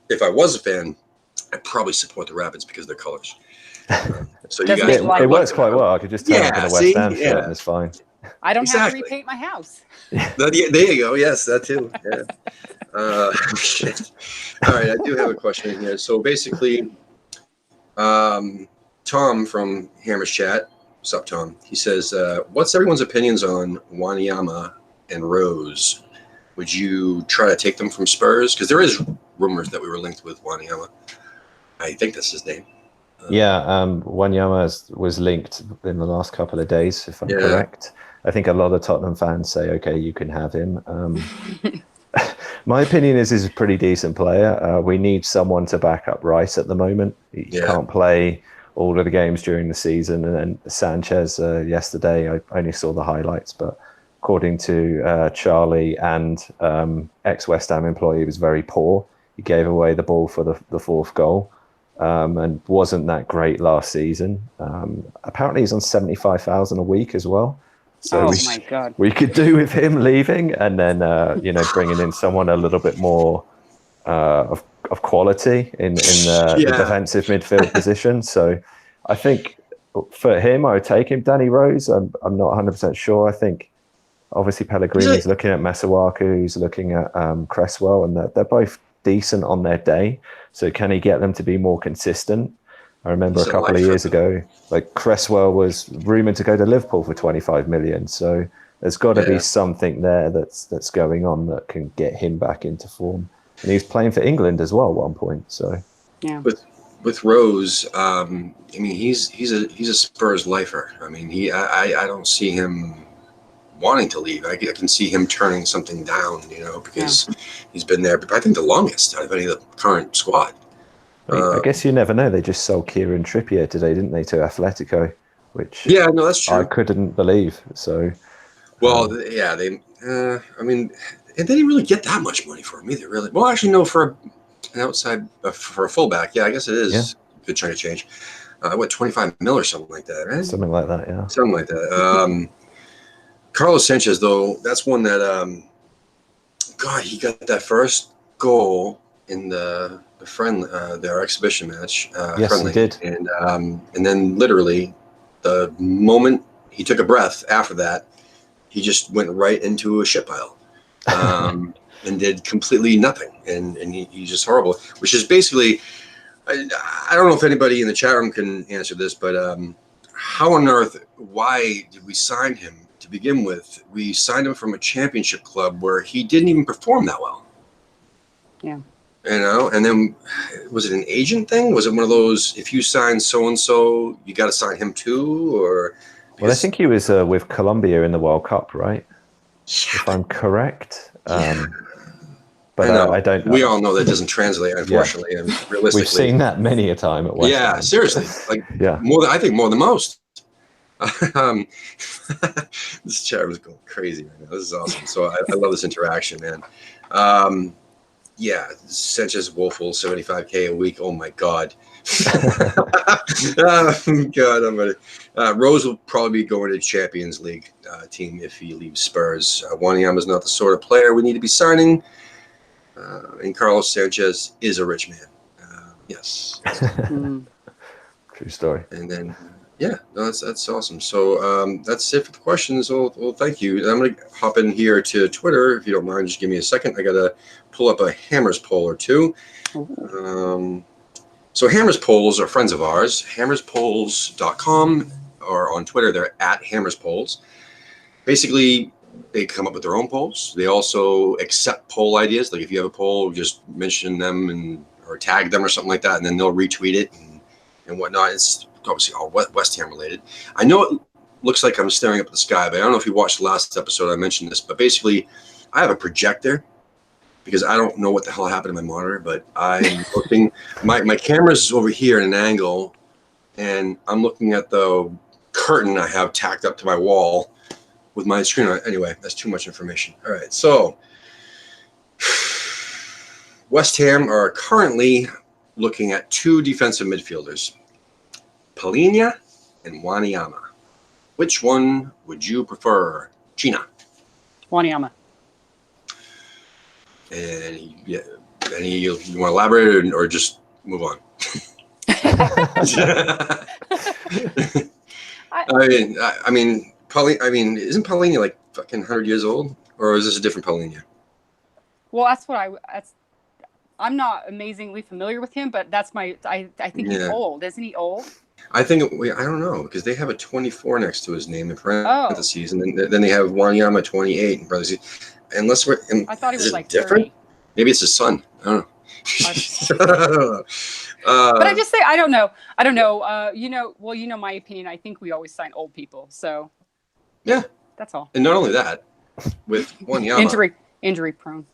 if I was a fan, I'd probably support the Rapids because of their colors. So you guys, it works quite well. I could just turn up in a West Ham shirt and it's fine. I don't have to repaint my house. There you go. Yes, that too. Yeah. Shit. All right, I do have a question here. So basically, Tom from Hammer's Chat, what's up, Tom? He says, what's everyone's opinions on Wanyama and Rose? Would you try to take them from Spurs? Because there is rumors that we were linked with Wanyama. I think that's his name. Wanyama was linked in the last couple of days, if I'm correct. I think a lot of Tottenham fans say, okay, you can have him. My opinion is he's a pretty decent player. We need someone to back up Rice at the moment. He can't play all of the games during the season. And then Sanchez, yesterday, I only saw the highlights, but according to Charlie and ex-West Ham employee, he was very poor. He gave away the ball for the fourth goal. And wasn't that great last season. Apparently he's on 75,000 a week as well. So my God. We could do with him leaving and then bringing in someone a little bit more of quality in the defensive midfield position. So I think for him, I would take him. Danny Rose, I'm not 100% sure. I think obviously Pellegrini's looking at Masuaku, who's looking at Cresswell, and they're both decent on their day. So can he get them to be more consistent? I remember a couple of years ago, like Cresswell was rumored to go to Liverpool for 25 million. So there's got to be something there that's going on that can get him back into form. And he was playing for England as well at one point. So with Rose, I mean he's a Spurs lifer. I mean I don't see him wanting to leave. I can see him turning something down, because he's been there, I think the longest out of any of the current squad. I guess you never know. They just sold Kieran Trippier today, didn't they, to Atletico? Which that's true. I couldn't believe. So, they. I mean, they didn't really get that much money for him either. Really? Well, actually, no. For an outside, for a fullback, I guess it is a good chunk of change. 25 mil or something like that, right? Something like that, yeah. Something like that. Carlos Sanchez, though, that's one that, God, he got that first goal in the friendly, their exhibition match. Yes, friendly. he did. And then literally the moment he took a breath after that, he just went right into a shit pile and did completely nothing. And he's just horrible, which is basically, I don't know if anybody in the chat room can answer this, but how on earth, why did we sign him to begin with? We signed him from a championship club where he didn't even perform that well. Yeah. And then was it an agent thing? Was it one of those, if you sign so-and-so, you got to sign him too? Or well, I think he was with Colombia in the World Cup, right? If I'm correct. But I don't know. We all know that doesn't translate, unfortunately, and realistically. We've seen that many a time at West Ham. Seriously. I think more than most. This chat was going crazy right now. This is awesome. So I love this interaction, man. Sanchez Woeful, 75K a week. Oh my God. God, I'm gonna. Rose will probably be going to Champions League team if he leaves Spurs. Wanyama is not the sort of player we need to be signing. And Carlos Sanchez is a rich man. Yes. True story. And then Yeah, no, that's awesome. So that's it for the questions. Well, thank you. I'm going to hop in here to Twitter, if you don't mind. Just give me a second. I got to pull up a Hammers poll or two. So Hammers polls are friends of ours. Hammerspolls.com, or on Twitter, they're at Hammers polls. Basically, they come up with their own polls. They also accept poll ideas. Like if you have a poll, just mention them or tag them or something like that, and then they'll retweet it and whatnot. It's obviously all West Ham related. I know it looks like I'm staring up at the sky, but I don't know if you watched the last episode. I mentioned this, but basically, I have a projector because I don't know what the hell happened to my monitor, but I'm looking. My camera's over here at an angle, and I'm looking at the curtain I have tacked up to my wall with my screen on. Anyway, that's too much information. All right, so West Ham are currently looking at two defensive midfielders, Palhinha and Wanyama. Which one would you prefer, Gina? Wanyama. And yeah, any you want to elaborate or just move on? I mean, isn't Paulinia like fucking 100 years old, or is this a different Paulinia? Well, I'm not amazingly familiar with him, but I think he's old. Isn't he old? I think I don't know, because they have a 24 next to his name in parentheses, and then they have Wanyama 28 in parentheses. Unless I thought he was like different. 30. Maybe it's his son. I don't know. But I just say I don't know. You know my opinion. I think we always sign old people. So yeah, that's all. And not only that, with Wanyama, injury prone.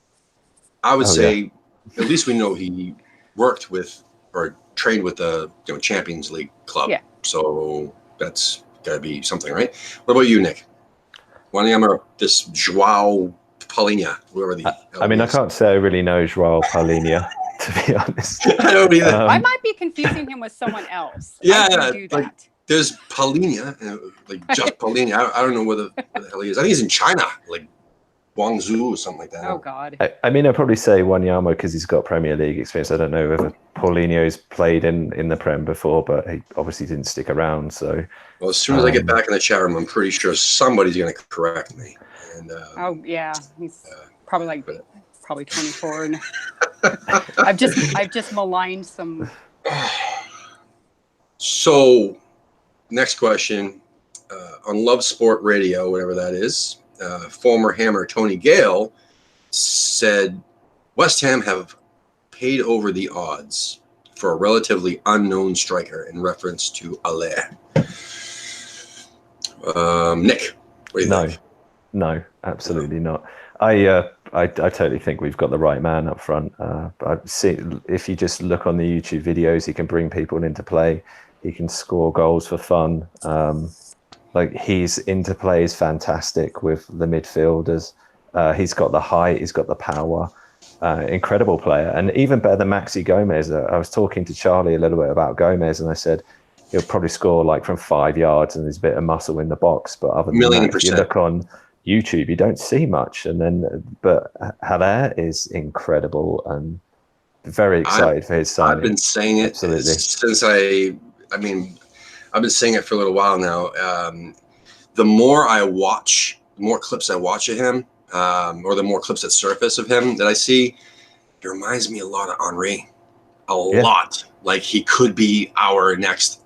I would say at least we know he worked with or trained with the Champions League club. Yeah. So that's got to be something, right? What about you, Nick? Wanyama or this Joao Palhinha, whoever the I mean, I can't say I really know Joao Palhinha, to be honest. I don't either. I might be confusing him with someone else. Yeah, I do like, that. There's Palhinha, like just Palhinha. I don't know where the hell he is. I think he's in China, like Guangzhou or something like that. Oh God. I mean, I'd probably say Wanyama because he's got Premier League experience. I don't know whether Paulinho's played in the Prem before, but he obviously didn't stick around. So, well, as soon as I get back in the chat room, I'm pretty sure somebody's going to correct me. And oh yeah, he's probably 24. And I've just maligned some. So, next question on Love Sport Radio, whatever that is. Former Hammer Tony Gale said West Ham have paid over the odds for a relatively unknown striker in reference to Ale. Nick, what do you think? No, absolutely not. I totally think we've got the right man up front. I've seen, if you just look on the YouTube videos, he can bring people into play. He can score goals for fun. Like his interplay is fantastic with the midfielders. He's got the height, he's got the power. Incredible player, and even better than Maxi Gomez. I was talking to Charlie a little bit about Gomez, and I said he'll probably score like from 5 yards, and there's a bit of muscle in the box. But other than that, if you look on YouTube, you don't see much. But Haller is incredible, and very excited for his signing. I've been saying it since I've been saying it for a little while now. The more I watch, the more clips I watch of him, or the more clips that surface of him that I see, it reminds me a lot of Henry. A lot. Like he could be our next,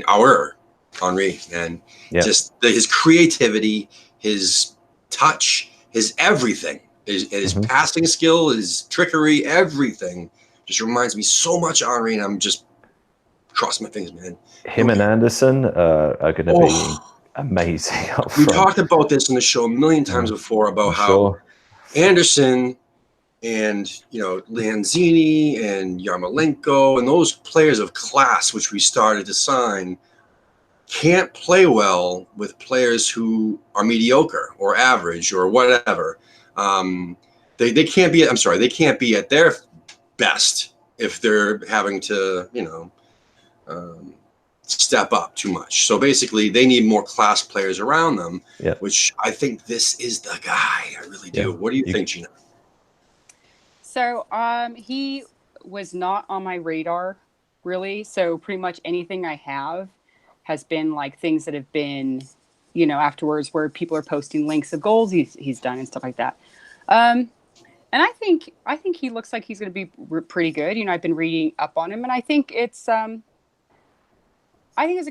our Henry. And just his creativity, his touch, his everything, his passing skill, his trickery, everything just reminds me so much of Henry, and I'm just cross my fingers, man. Him and Anderson are going to be amazing up front. We talked about this in the show a million times before about how Anderson and Lanzini and Yarmolenko and those players of class which we started to sign can't play well with players who are mediocre or average or whatever. They can't be. I'm sorry, they can't be at their best if they're having to step up too much. So basically, they need more class players around them. Which I think this is the guy. I really do. What do you think, Gina? So he was not on my radar really. So pretty much anything I have has been like things that have been, you know, afterwards where people are posting links of goals he's done and stuff like that. And I think he looks like he's going to be pretty good. You know, I've been reading up on him, and I think it's a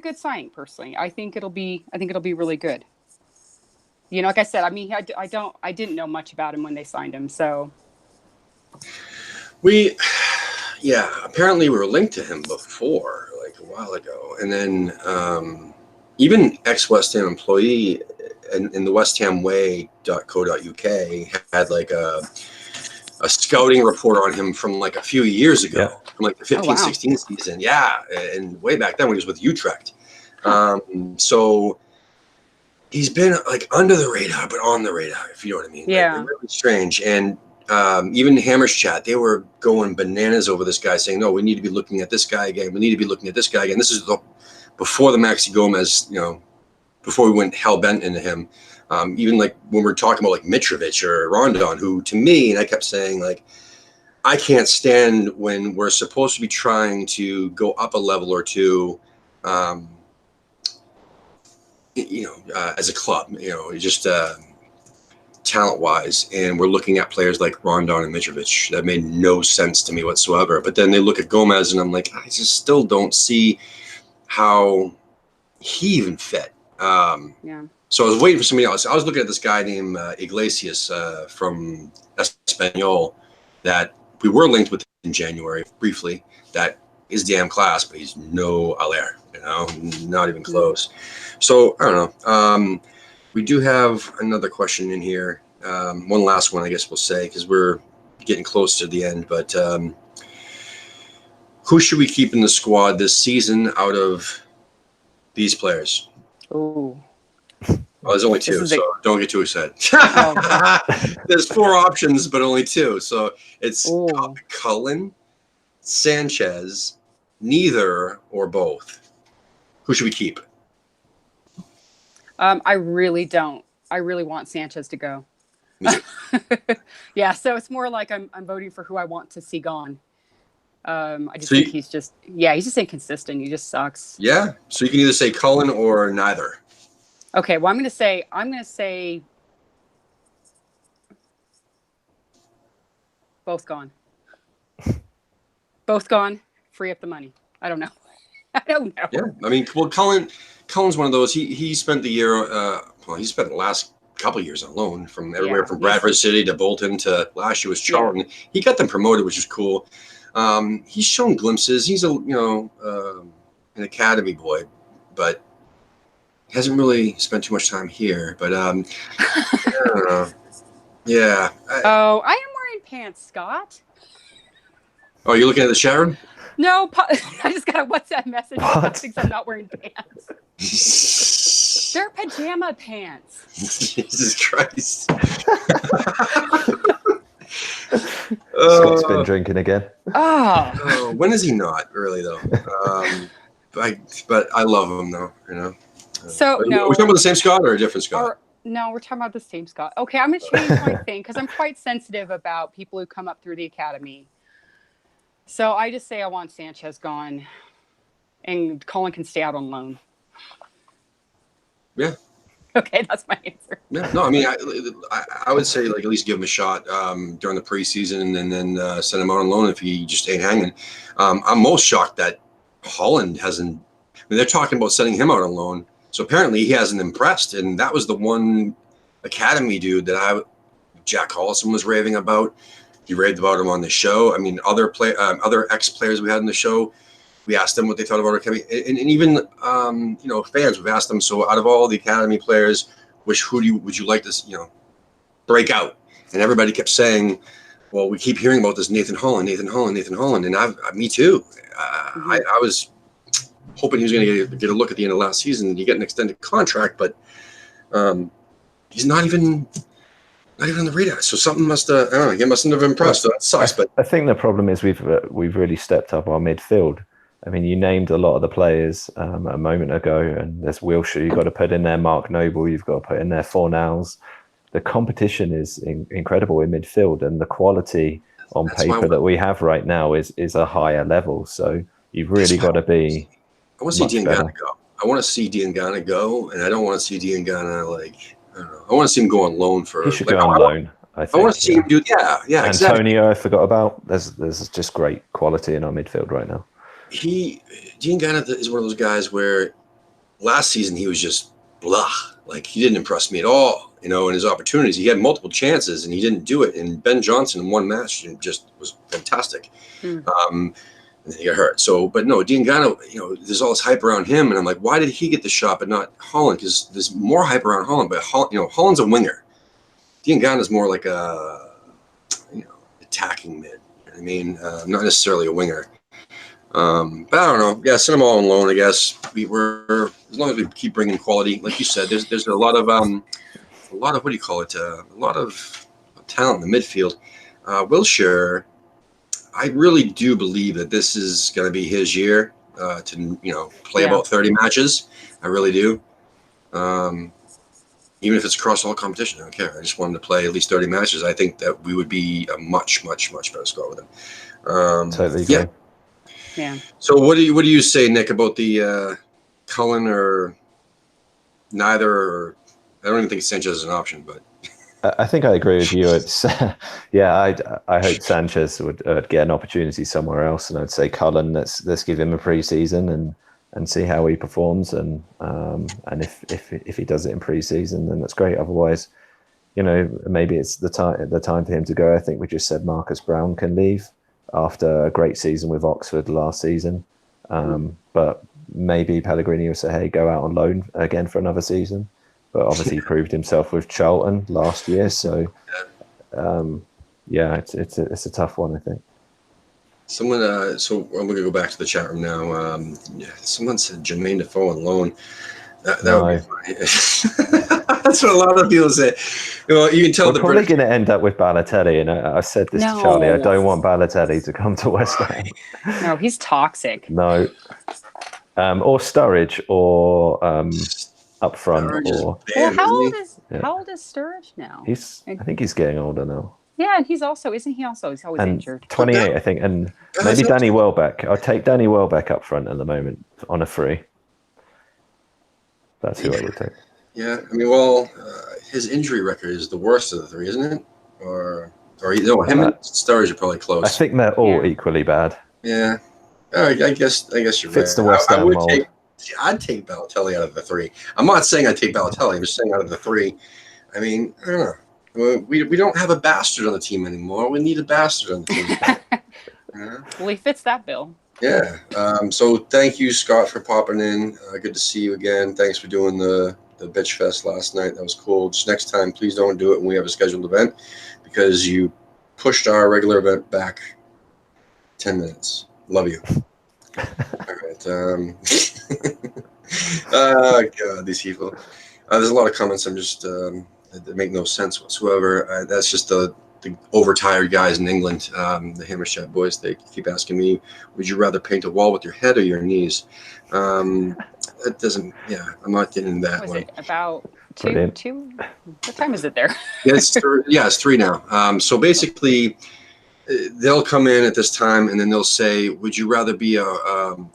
good signing personally. I think it'll be really good. You know, like I said, I mean, I didn't know much about him when they signed him, so. Apparently we were linked to him before, like a while ago, and then even ex-West Ham employee in the westhamway.co.uk had like a scouting report on him from like a few years ago, from like the 15-16 season. Yeah, and way back then when he was with Utrecht. So he's been like under the radar, but on the radar, if you know what I mean. Yeah. Like, really strange. And even Hammer's chat, they were going bananas over this guy, saying, no, we need to be looking at this guy again. We need to be looking at this guy again. This is before the Maxi Gomez, you know, before we went hell-bent into him. Even like when we're talking about like Mitrovic or Rondon, who to me, and I kept saying, like, I can't stand when we're supposed to be trying to go up a level or two, as a club, you know, just talent-wise, and we're looking at players like Rondon and Mitrovic. That made no sense to me whatsoever. But then they look at Gomez, and I'm like, I just still don't see how he even fit. So I was waiting for somebody else. I was looking at this guy named Iglesias from Espanyol that we were linked with in January briefly. That is damn class, but he's no Aller, you know, not even close. So I don't know. We do have another question in here. One last one, I guess we'll say, because we're getting close to the end. But who should we keep in the squad this season out of these players? Ooh. Well, there's only two, so don't get too excited. Oh, There's 4 options, but only 2. So it's Ooh. Cullen, Sanchez, neither or both. Who should we keep? I really don't. I really want Sanchez to go. Yeah, so it's more like I'm voting for who I want to see gone. I just think he's just inconsistent. He just sucks. Yeah. So you can either say Cullen or neither. Okay, well I'm gonna say both gone. Both gone. Free up the money. I don't know. Yeah. I mean, well, Cullen's one of those. He spent the year. He spent the last couple of years on loan from everywhere from Bradford City to Bolton to last year was Charlton. Yeah. He got them promoted, which is cool. He's shown glimpses. He's an academy boy, but hasn't really spent too much time here. But I don't know. Yeah. I am wearing pants, Scott. Oh, you're looking at the chat room? No, I just got a WhatsApp message. Scott thinks I'm not wearing pants. They're pajama pants. Jesus Christ. Scott's been drinking again. Oh, when is he not? Really though. But I love him though. You know. So no, are we talking about the same Scott or a different Scott? No, we're talking about the same Scott. Okay, I'm gonna change my thing because I'm quite sensitive about people who come up through the academy. So I just say I want Sanchez gone, and Colin can stay out on loan. Yeah. Okay, that's my answer. Yeah. No, I mean, I would say like at least give him a shot during the preseason, and then send him out on loan if he just ain't hanging. I'm most shocked that Holland hasn't. I mean, they're talking about sending him out on loan, so apparently he hasn't impressed, and that was the one academy dude that Jack Hollison was raving about. He raved about him on the show. I mean, other ex-players we had in the show, we asked them what they thought about our academy, and even fans. We've asked them. So, out of all the academy players, would you like to break out? And everybody kept saying, "Well, we keep hearing about this Nathan Holland," and me too. I was hoping he was going to get a look at the end of last season and you get an extended contract, but he's not even on the radar. So something must have. I don't know. He mustn't have impressed. So that sucks. But I think the problem is we've really stepped up our midfield. I mean, you named a lot of the players a moment ago, and there's Wilshere. You've got to put in there Mark Noble. You've got to put in there Fornals. The competition is incredible in midfield, and the quality on paper that we have right now is a higher level. So you've really got to be. I want to see Diangana go. I want to see Diangana go, and I don't want to see Diangana like I don't know. I want to see him go on loan for. He should like, go on loan. I think. I want to see him do. Yeah, exactly. Antonio, I forgot about. There's just great quality in our midfield right now. Diangana is one of those guys where last season he was just blah. Like he didn't impress me at all. In his opportunities, he had multiple chances and he didn't do it. And Ben Johnson in one match just was fantastic. And then he got hurt. So, but no, Diangana, there's all this hype around him, and I'm like, why did he get the shot but not Holland? Because there's more hype around Holland, but Holland's a winger. Diangana's more like a attacking mid. I mean, not necessarily a winger. But I don't know. Yeah, send them all on loan. I guess we're as long as we keep bringing quality, like you said. There's a lot of what do you call it? A lot of talent in the midfield. Wilshere, I really do believe that this is going to be his year to play about 30 matches. I really do. Even if it's across all competition, I don't care. I just want him to play at least 30 matches. I think that we would be a much, much, much better squad with him. Totally. Yeah. So what do you say, Nick, about the Cullen or neither? Or I don't even think Sanchez is an option, but I think I agree with you. It's I hope Sanchez would get an opportunity somewhere else, and I'd say Cullen. Let's give him a pre-season and see how he performs, and if he does it in pre-season, then that's great. Otherwise, maybe it's the time for him to go. I think we just said Marcus Brown can leave after a great season with Oxford last season, but maybe Pellegrini will say, "Hey, go out on loan again for another season." But obviously, he proved himself with Charlton last year, so it's a tough one, I think. Someone, so I'm going to go back to the chat room now. Someone said Jermaine Defoe on loan. That would be funny. That's what a lot of people say. Well, you can tell we're probably going to end up with Balotelli, and I said this to Charlie. I don't want Balotelli to come to West Ham. No, he's toxic. No, or Sturridge, or up front, or how old is Sturridge now? I think he's getting older now. Yeah, and he's always injured. 28, I think, and maybe Danny Welbeck. I'll take Danny Welbeck up front at the moment on a free. That's who I would take. Yeah, I mean, well, his injury record is the worst of the three, isn't it? Or him and Sturridge are probably close. I think they're all equally bad. Yeah, I guess you're right. Fits the West Ham mold. I'd take Balotelli out of the three. I'm not saying I'd take Balotelli. I'm just saying out of the three. I mean, I don't know. We don't have a bastard on the team anymore. We need a bastard on the team. Well, he fits that bill. Yeah. So thank you, Scott, for popping in. Good to see you again. Thanks for doing the Bitch Fest last night. That was cool. Just next time, please don't do it when we have a scheduled event because you pushed our regular event back 10 minutes. Love you. All right. Oh, God, these people. There's a lot of comments. I'm just that make no sense whatsoever. That's just the overtired guys in England, the Hammershot boys. They keep asking me, would you rather paint a wall with your head or your knees? That doesn't, I'm not getting that Was one. it about two? What time is it there? It's 3 now. So basically, they'll come in at this time and then they'll say, would you rather be a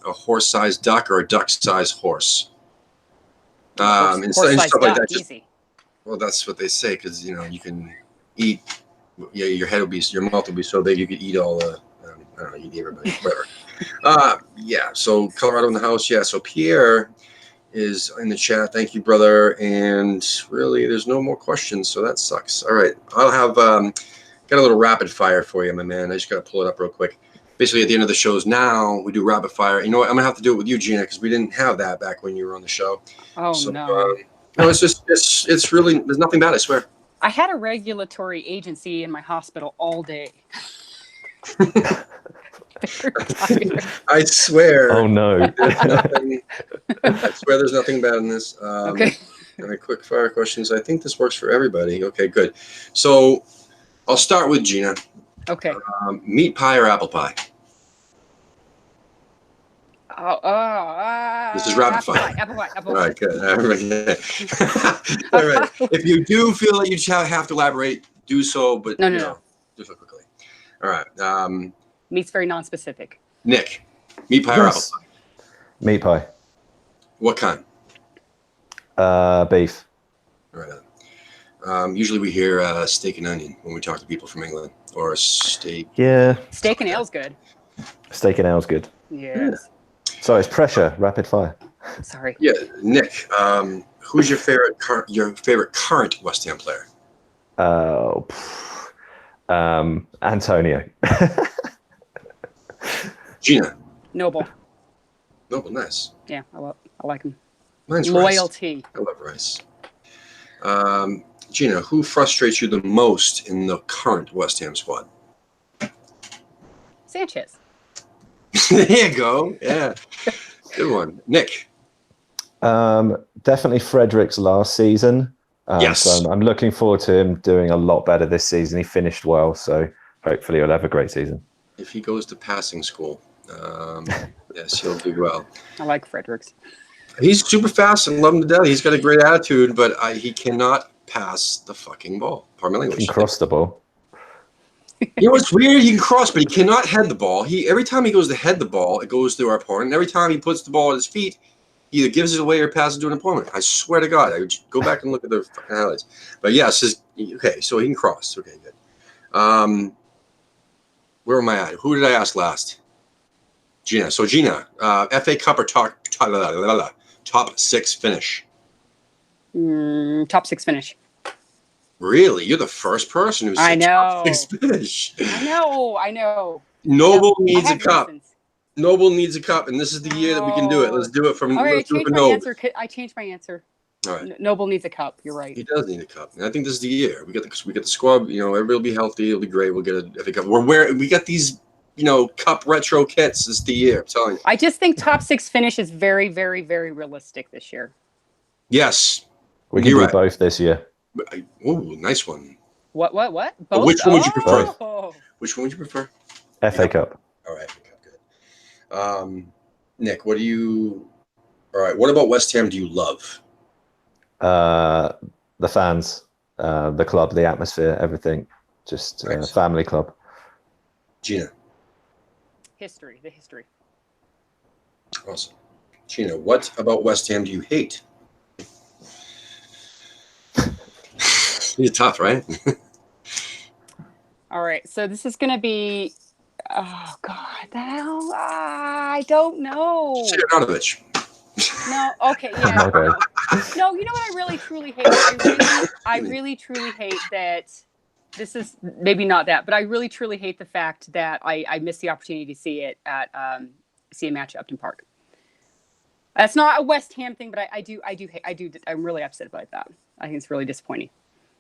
horse-sized duck or a duck-sized horse? And stuff like that. Easy. Well, that's what they say because you can eat. Yeah, your mouth will be so big you could eat all the. I don't know, you eat everybody, whatever. So Colorado in the house. Yeah, so Pierre is in the chat. Thank you, brother. And really, there's no more questions, so that sucks. All right, I'll have got a little rapid fire for you, my man. I just got to pull it up real quick. Basically, at the end of the shows now, we do rapid fire. You know what? I'm gonna have to do it with you, Gina, because we didn't have that back when you were on the show. Oh so, no. No, it's really there's nothing bad. I swear. I had a regulatory agency in my hospital all day. I swear. Oh no! I swear, there's nothing bad in this. Okay. All right, quick fire questions. I think this works for everybody. Okay, good. So I'll start with Gina. Okay. Meat pie or apple pie? This is rapid fire. Apple pie. All right, good. All right. If you do feel that you have to elaborate, do so. But no. Do so quickly. All right. Meat's very non-specific. Nick, meat pie or apple pie? Meat pie. What kind? Beef. Right on. Usually we hear steak and onion when we talk to people from England, or steak. Yeah. Steak and ale's good. Steak and ale's good. Yes. So it's pressure, rapid fire. Sorry. Yeah, Nick. Who's your favorite current West Ham player? Antonio. Gina. Noble. Noble, nice. Yeah, I like him. Mine's Loyalty. Rice. I love Rice. Gina, who frustrates you the most in the current West Ham squad? Sanchez. There you go. Yeah, good one. Nick. Definitely Frederick's last season. Yes. So I'm looking forward to him doing a lot better this season. He finished well, so hopefully he'll have a great season. If he goes to passing school, yes, he'll do well. I like Fredericks. He's super fast and love him to death. He's got a great attitude, but he cannot pass the fucking ball. Pardon my language. He can cross the ball. You know what's weird? He can cross, but he cannot head the ball. Every time he goes to head the ball, it goes to our opponent. And every time he puts the ball at his feet, he either gives it away or passes it to an opponent. I swear to God, I would go back and look at the fucking highlights. But yes, okay, so he can cross. Okay, good. Where am I at? Who did I ask last? Gina. So Gina, FA Cup or top 6 finish? Top 6 finish. Really? You're the first person who said I know. top 6 finish. I know. Noble needs a cup. Reasons. Noble needs a cup, and this is the year that we can do it. Let's do it from. All right, let's do it for Noble. I changed my answer. All right. Noble needs a cup. You're right. He does need a cup, and I think this is the year. We got the squad. You know, everybody will be healthy. It'll be great. We'll get a FA Cup. We got these, cup retro kits. This is the year. I'm telling you. I just think top 6 finish is very, very, very realistic this year. Yes, We can do both this year. Oh, nice one. What? Both? Which one would you prefer? Oh. Which one would you prefer? FA Cup. All right, FA Cup, good. Nick, what do you? All right, what about West Ham? Do you love? The fans, the club, the atmosphere, everything. Just Nice. family club. Gina. The history. Awesome. Gina, what about West Ham do you hate? You're tough, right? All right, so this is going to be, oh, God, the hell? I don't know. Siranovich. No, okay, yeah. Okay. No, you know what I really, truly hate? I really, truly hate that this is, maybe not that, but I really, truly hate the fact that I missed the opportunity to see it at, see a match at Upton Park. That's not a West Ham thing, but I'm really upset about that. I think it's really disappointing.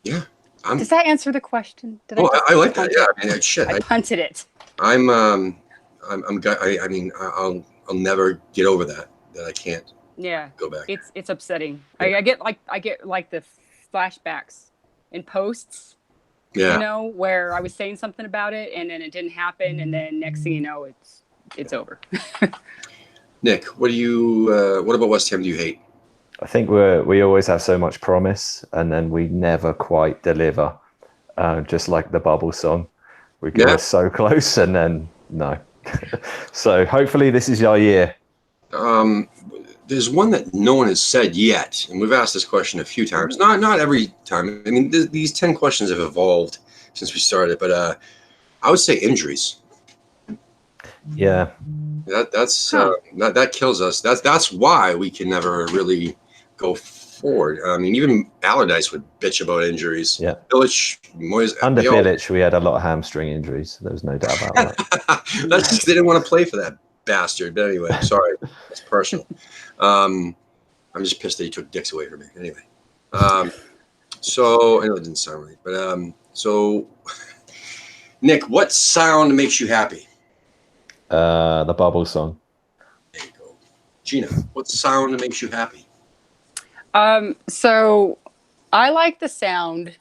Yeah. Does that answer the question? I like that. Yeah, I mean, shit. I punted it. I mean, I'll never get over that I can't go back. It's upsetting. I get the flashbacks in posts. Yeah. Where I was saying something about it and then it didn't happen, and then next thing you know, it's over. Nick, what about West Ham do you hate? I think we always have so much promise, and then we never quite deliver. Just like the Bubble song, we get so close, and then no. So hopefully this is our year. There's one that no one has said yet, and we've asked this question a few times. Not every time. I mean, these 10 questions have evolved since we started, but I would say injuries. Yeah. That kills us. That's why we can never really go forward. I mean, even Allardyce would bitch about injuries. Yeah. Bilic, Moyes, Under Bilic, we had a lot of hamstring injuries. There's no doubt about that. That's just they didn't want to play for that bastard. But anyway, sorry, it's personal. I'm just pissed that he took dicks away from me. Anyway, so I know it didn't sound right, but so Nick, what sound makes you happy? The Bubble song. There you go. Gina, what sound makes you happy? So I like the sound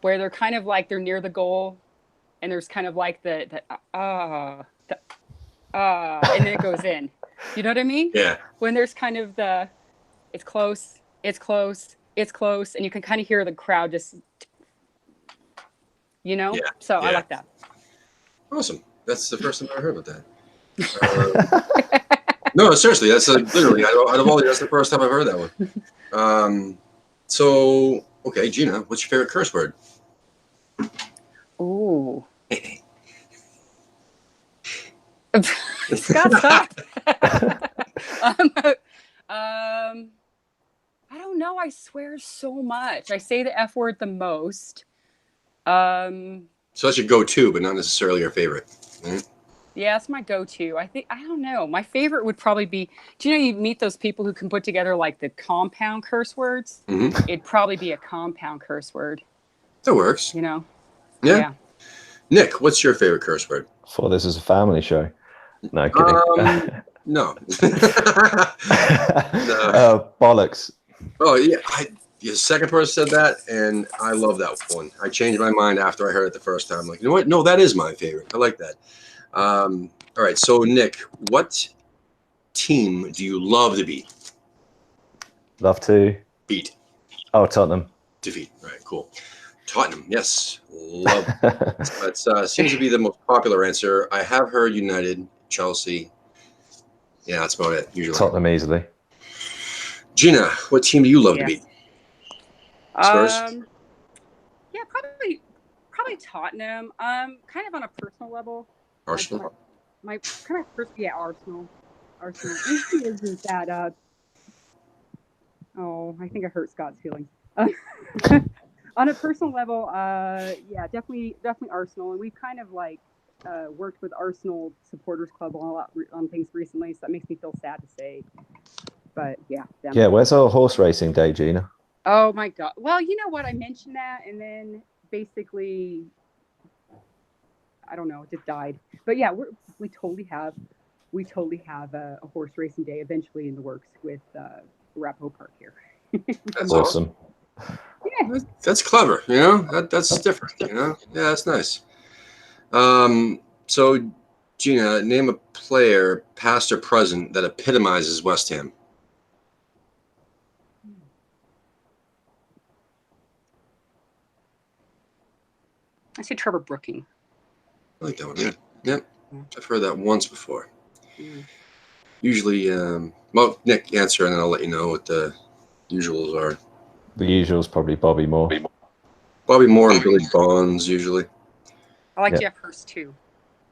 where they're kind of like they're near the goal, and there's kind of like and then it goes in. You know what I mean? Yeah. When there's kind of it's close, and you can kind of hear the crowd just, Yeah. So I like that. Awesome. That's the first time I ever heard about that. No, seriously, that's literally out of all that's the first time I've heard that one. So okay, Gina, what's your favorite curse word? Ooh. Scott, stop. I don't know. I swear so much. I say the F word the most. So that's your go-to, but not necessarily your favorite. Right? Yeah, that's my go-to. I don't know. My favorite would probably be, do you know you meet those people who can put together like the compound curse words? Mm-hmm. It'd probably be a compound curse word. That works. You know? Yeah. Nick, what's your favorite curse word? Thought this was a family show. No, kidding. No. Bollocks. Oh yeah, the second person said that, and I love that one. I changed my mind after I heard it the first time. Like, you know what? No, that is my favorite. I like that. All right, so Nick, what team do you love to beat? Love to Beat. Oh, Tottenham. Defeat. All right, cool. Tottenham, yes, love. That seems to be the most popular answer. I have heard United, Chelsea. Yeah, that's about it. Usually. Tottenham easily. Gina, what team do you love to beat? Spurs? Yeah, probably Tottenham. Kind of on a personal level. Arsenal? My kind of personal, yeah, Arsenal. Arsenal. The issue is that I think I hurt Scott's feelings. On a personal level, yeah, definitely Arsenal, and we've kind of like worked with Arsenal Supporters Club on things recently, so that makes me feel sad to say. But yeah. Them. Yeah, where's our horse racing day, Gina? Oh my God. Well, you know what? I mentioned that, and then basically, I don't know, it just died. But yeah, we totally have a horse racing day eventually in the works with Arapahoe Park here. That's awesome. Yeah. That's clever, you know. That's different, you know. Yeah, that's nice. So, Gina, name a player, past or present, that epitomizes West Ham. I say Trevor Brooking. I like that one. Yeah, yep. I've heard that once before. Usually, well, Nick, answer, and then I'll let you know what the usuals are. The usual's probably Bobby Moore. Bobby Moore and Billy Bonds, usually. I like Jeff Hurst, too.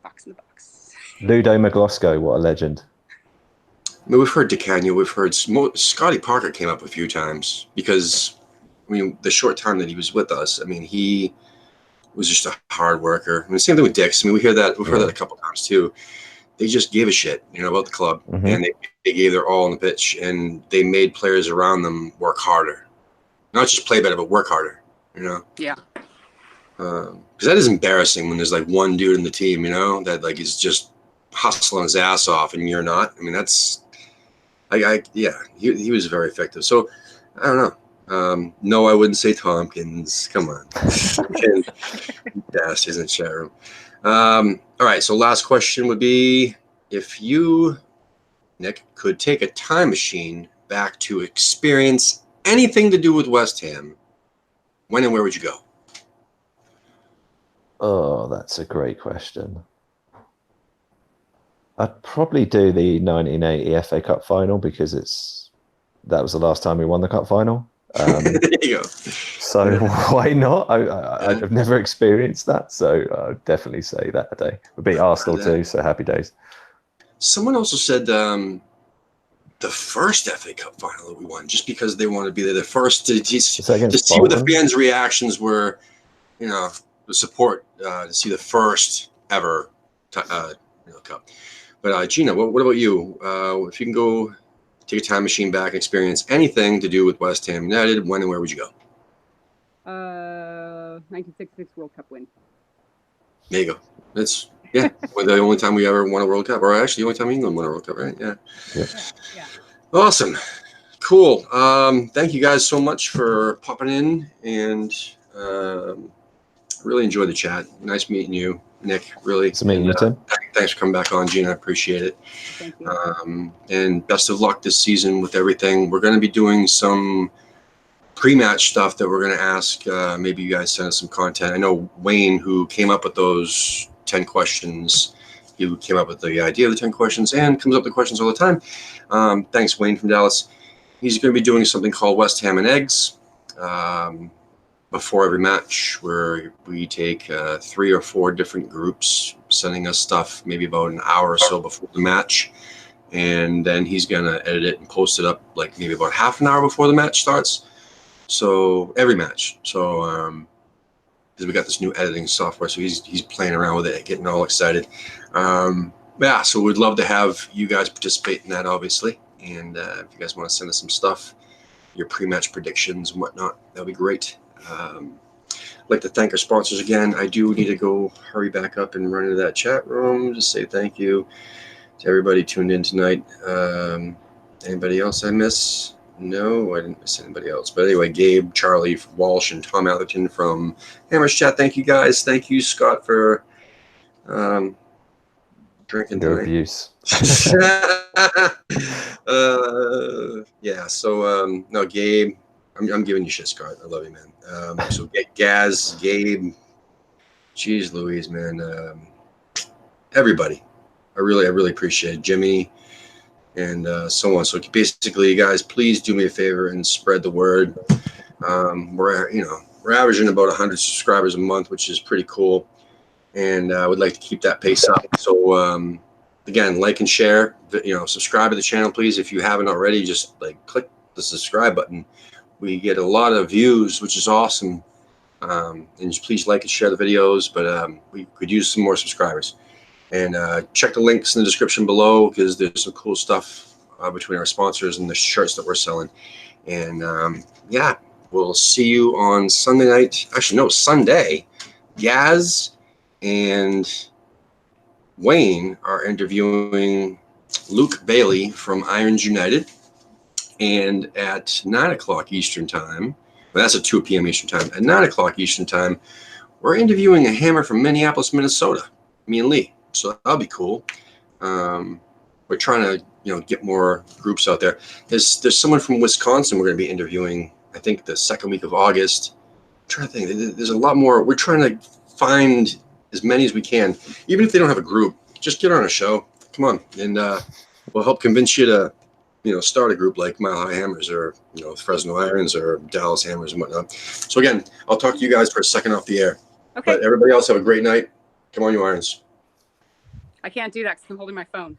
Box in the box. Ludo McGlosco, what a legend. I mean, we've heard DeCanio, we've heard Scotty Parker came up a few times because, I mean, the short time that he was with us, I mean, he was just a hard worker. I mean, same thing with Dix. I mean, we've heard that a couple times too. They just gave a shit, you know, about the club, and they gave their all on the pitch, and they made players around them work harder, not just play better, but work harder. You know. Yeah. Because that is embarrassing when there's like one dude in the team, you know, that like is just hustling his ass off, and you're not. I mean, that's, he was very effective. So I don't know. No, I wouldn't say Tompkins. Come on. Dash isn't chat room. All right. So last question would be, if you, Nick, could take a time machine back to experience anything to do with West Ham, when and where would you go? Oh, that's a great question. I'd probably do the 1980 FA Cup final because that was the last time we won the cup final. There you go. So why not? I've never experienced that, so I'd definitely say that day. We beat Arsenal too, so happy days. Someone also said the first FA Cup final that we won, just because they wanted to be there, the first to see what the fans' reactions were, you know, the support to see the first ever cup. But Gina, what about you? If you can go take a time machine back and experience anything to do with West Ham United, when and where would you go? 1966 World Cup win. There you go. That's the only time we ever won a World Cup, or actually the only time England won a World Cup, right? Yeah. Awesome. Cool. Thank you guys so much for popping in, and really enjoyed the chat. Nice meeting you, Nick. Really. It's meeting you, Tim. Thanks for coming back on, Gina. I appreciate it. Thank you. And best of luck this season with everything. We're going to be doing some pre-match stuff that we're going to ask. Maybe you guys send us some content. I know Wayne, who came up with those 10 questions, he came up with the idea of the 10 questions and comes up with questions all the time. Thanks, Wayne from Dallas. He's going to be doing something called West Ham and Eggs before every match, where we take 3 or 4 different groups sending us stuff maybe about an hour or so before the match. And then he's going to edit it and post it up like maybe about half an hour before the match starts. So every match. So because we got this new editing software, so he's playing around with it, getting all excited. Yeah, so we'd love to have you guys participate in that, obviously. And if you guys want to send us some stuff, your pre-match predictions and whatnot, that'd be great. I'd like to thank our sponsors again. I do need to go hurry back up and run into that chat room. Just say thank you to everybody tuned in tonight. Anybody else I miss? No, I didn't miss anybody else. But anyway, Gabe, Charlie, Walsh, and Tom Atherton from Hammer's Chat. Thank you, guys. Thank you, Scott, for drinking Your tonight. abuse. Yeah, so, no, Gabe, I'm giving you shit, Scott. I love you, man. So Gaz, Gabe, geez Louise, man. Everybody. I really appreciate it. Jimmy, and so on. So basically, you guys, please do me a favor and spread the word. We're averaging about 100 subscribers a month, which is pretty cool, and I would like to keep that pace up. So again, like and share. Subscribe to the channel, please. If you haven't already, just like click the subscribe button. We get a lot of views, which is awesome. And just please like and share the videos. But we could use some more subscribers. And check the links in the description below, because there's some cool stuff between our sponsors and the shirts that we're selling. And yeah, we'll see you on Sunday night. Actually, no, Sunday. Gaz and Wayne are interviewing Luke Bailey from Irons United. And at 9 o'clock Eastern time, well, that's at 2 p.m. Eastern time. At 9 o'clock Eastern time, we're interviewing a hammer from Minneapolis, Minnesota, me and Lee. So that'll be cool. We're trying to, get more groups out there. There's someone from Wisconsin we're going to be interviewing, I think, the second week of August. I'm trying to think. There's a lot more. We're trying to find as many as we can. Even if they don't have a group, just get on a show. Come on. And we'll help convince you to, start a group like Mile High Hammers or, Fresno Irons or Dallas Hammers and whatnot. So again, I'll talk to you guys for a second off the air. Okay. But everybody else have a great night. Come on, you Irons. I can't do that because I'm holding my phone.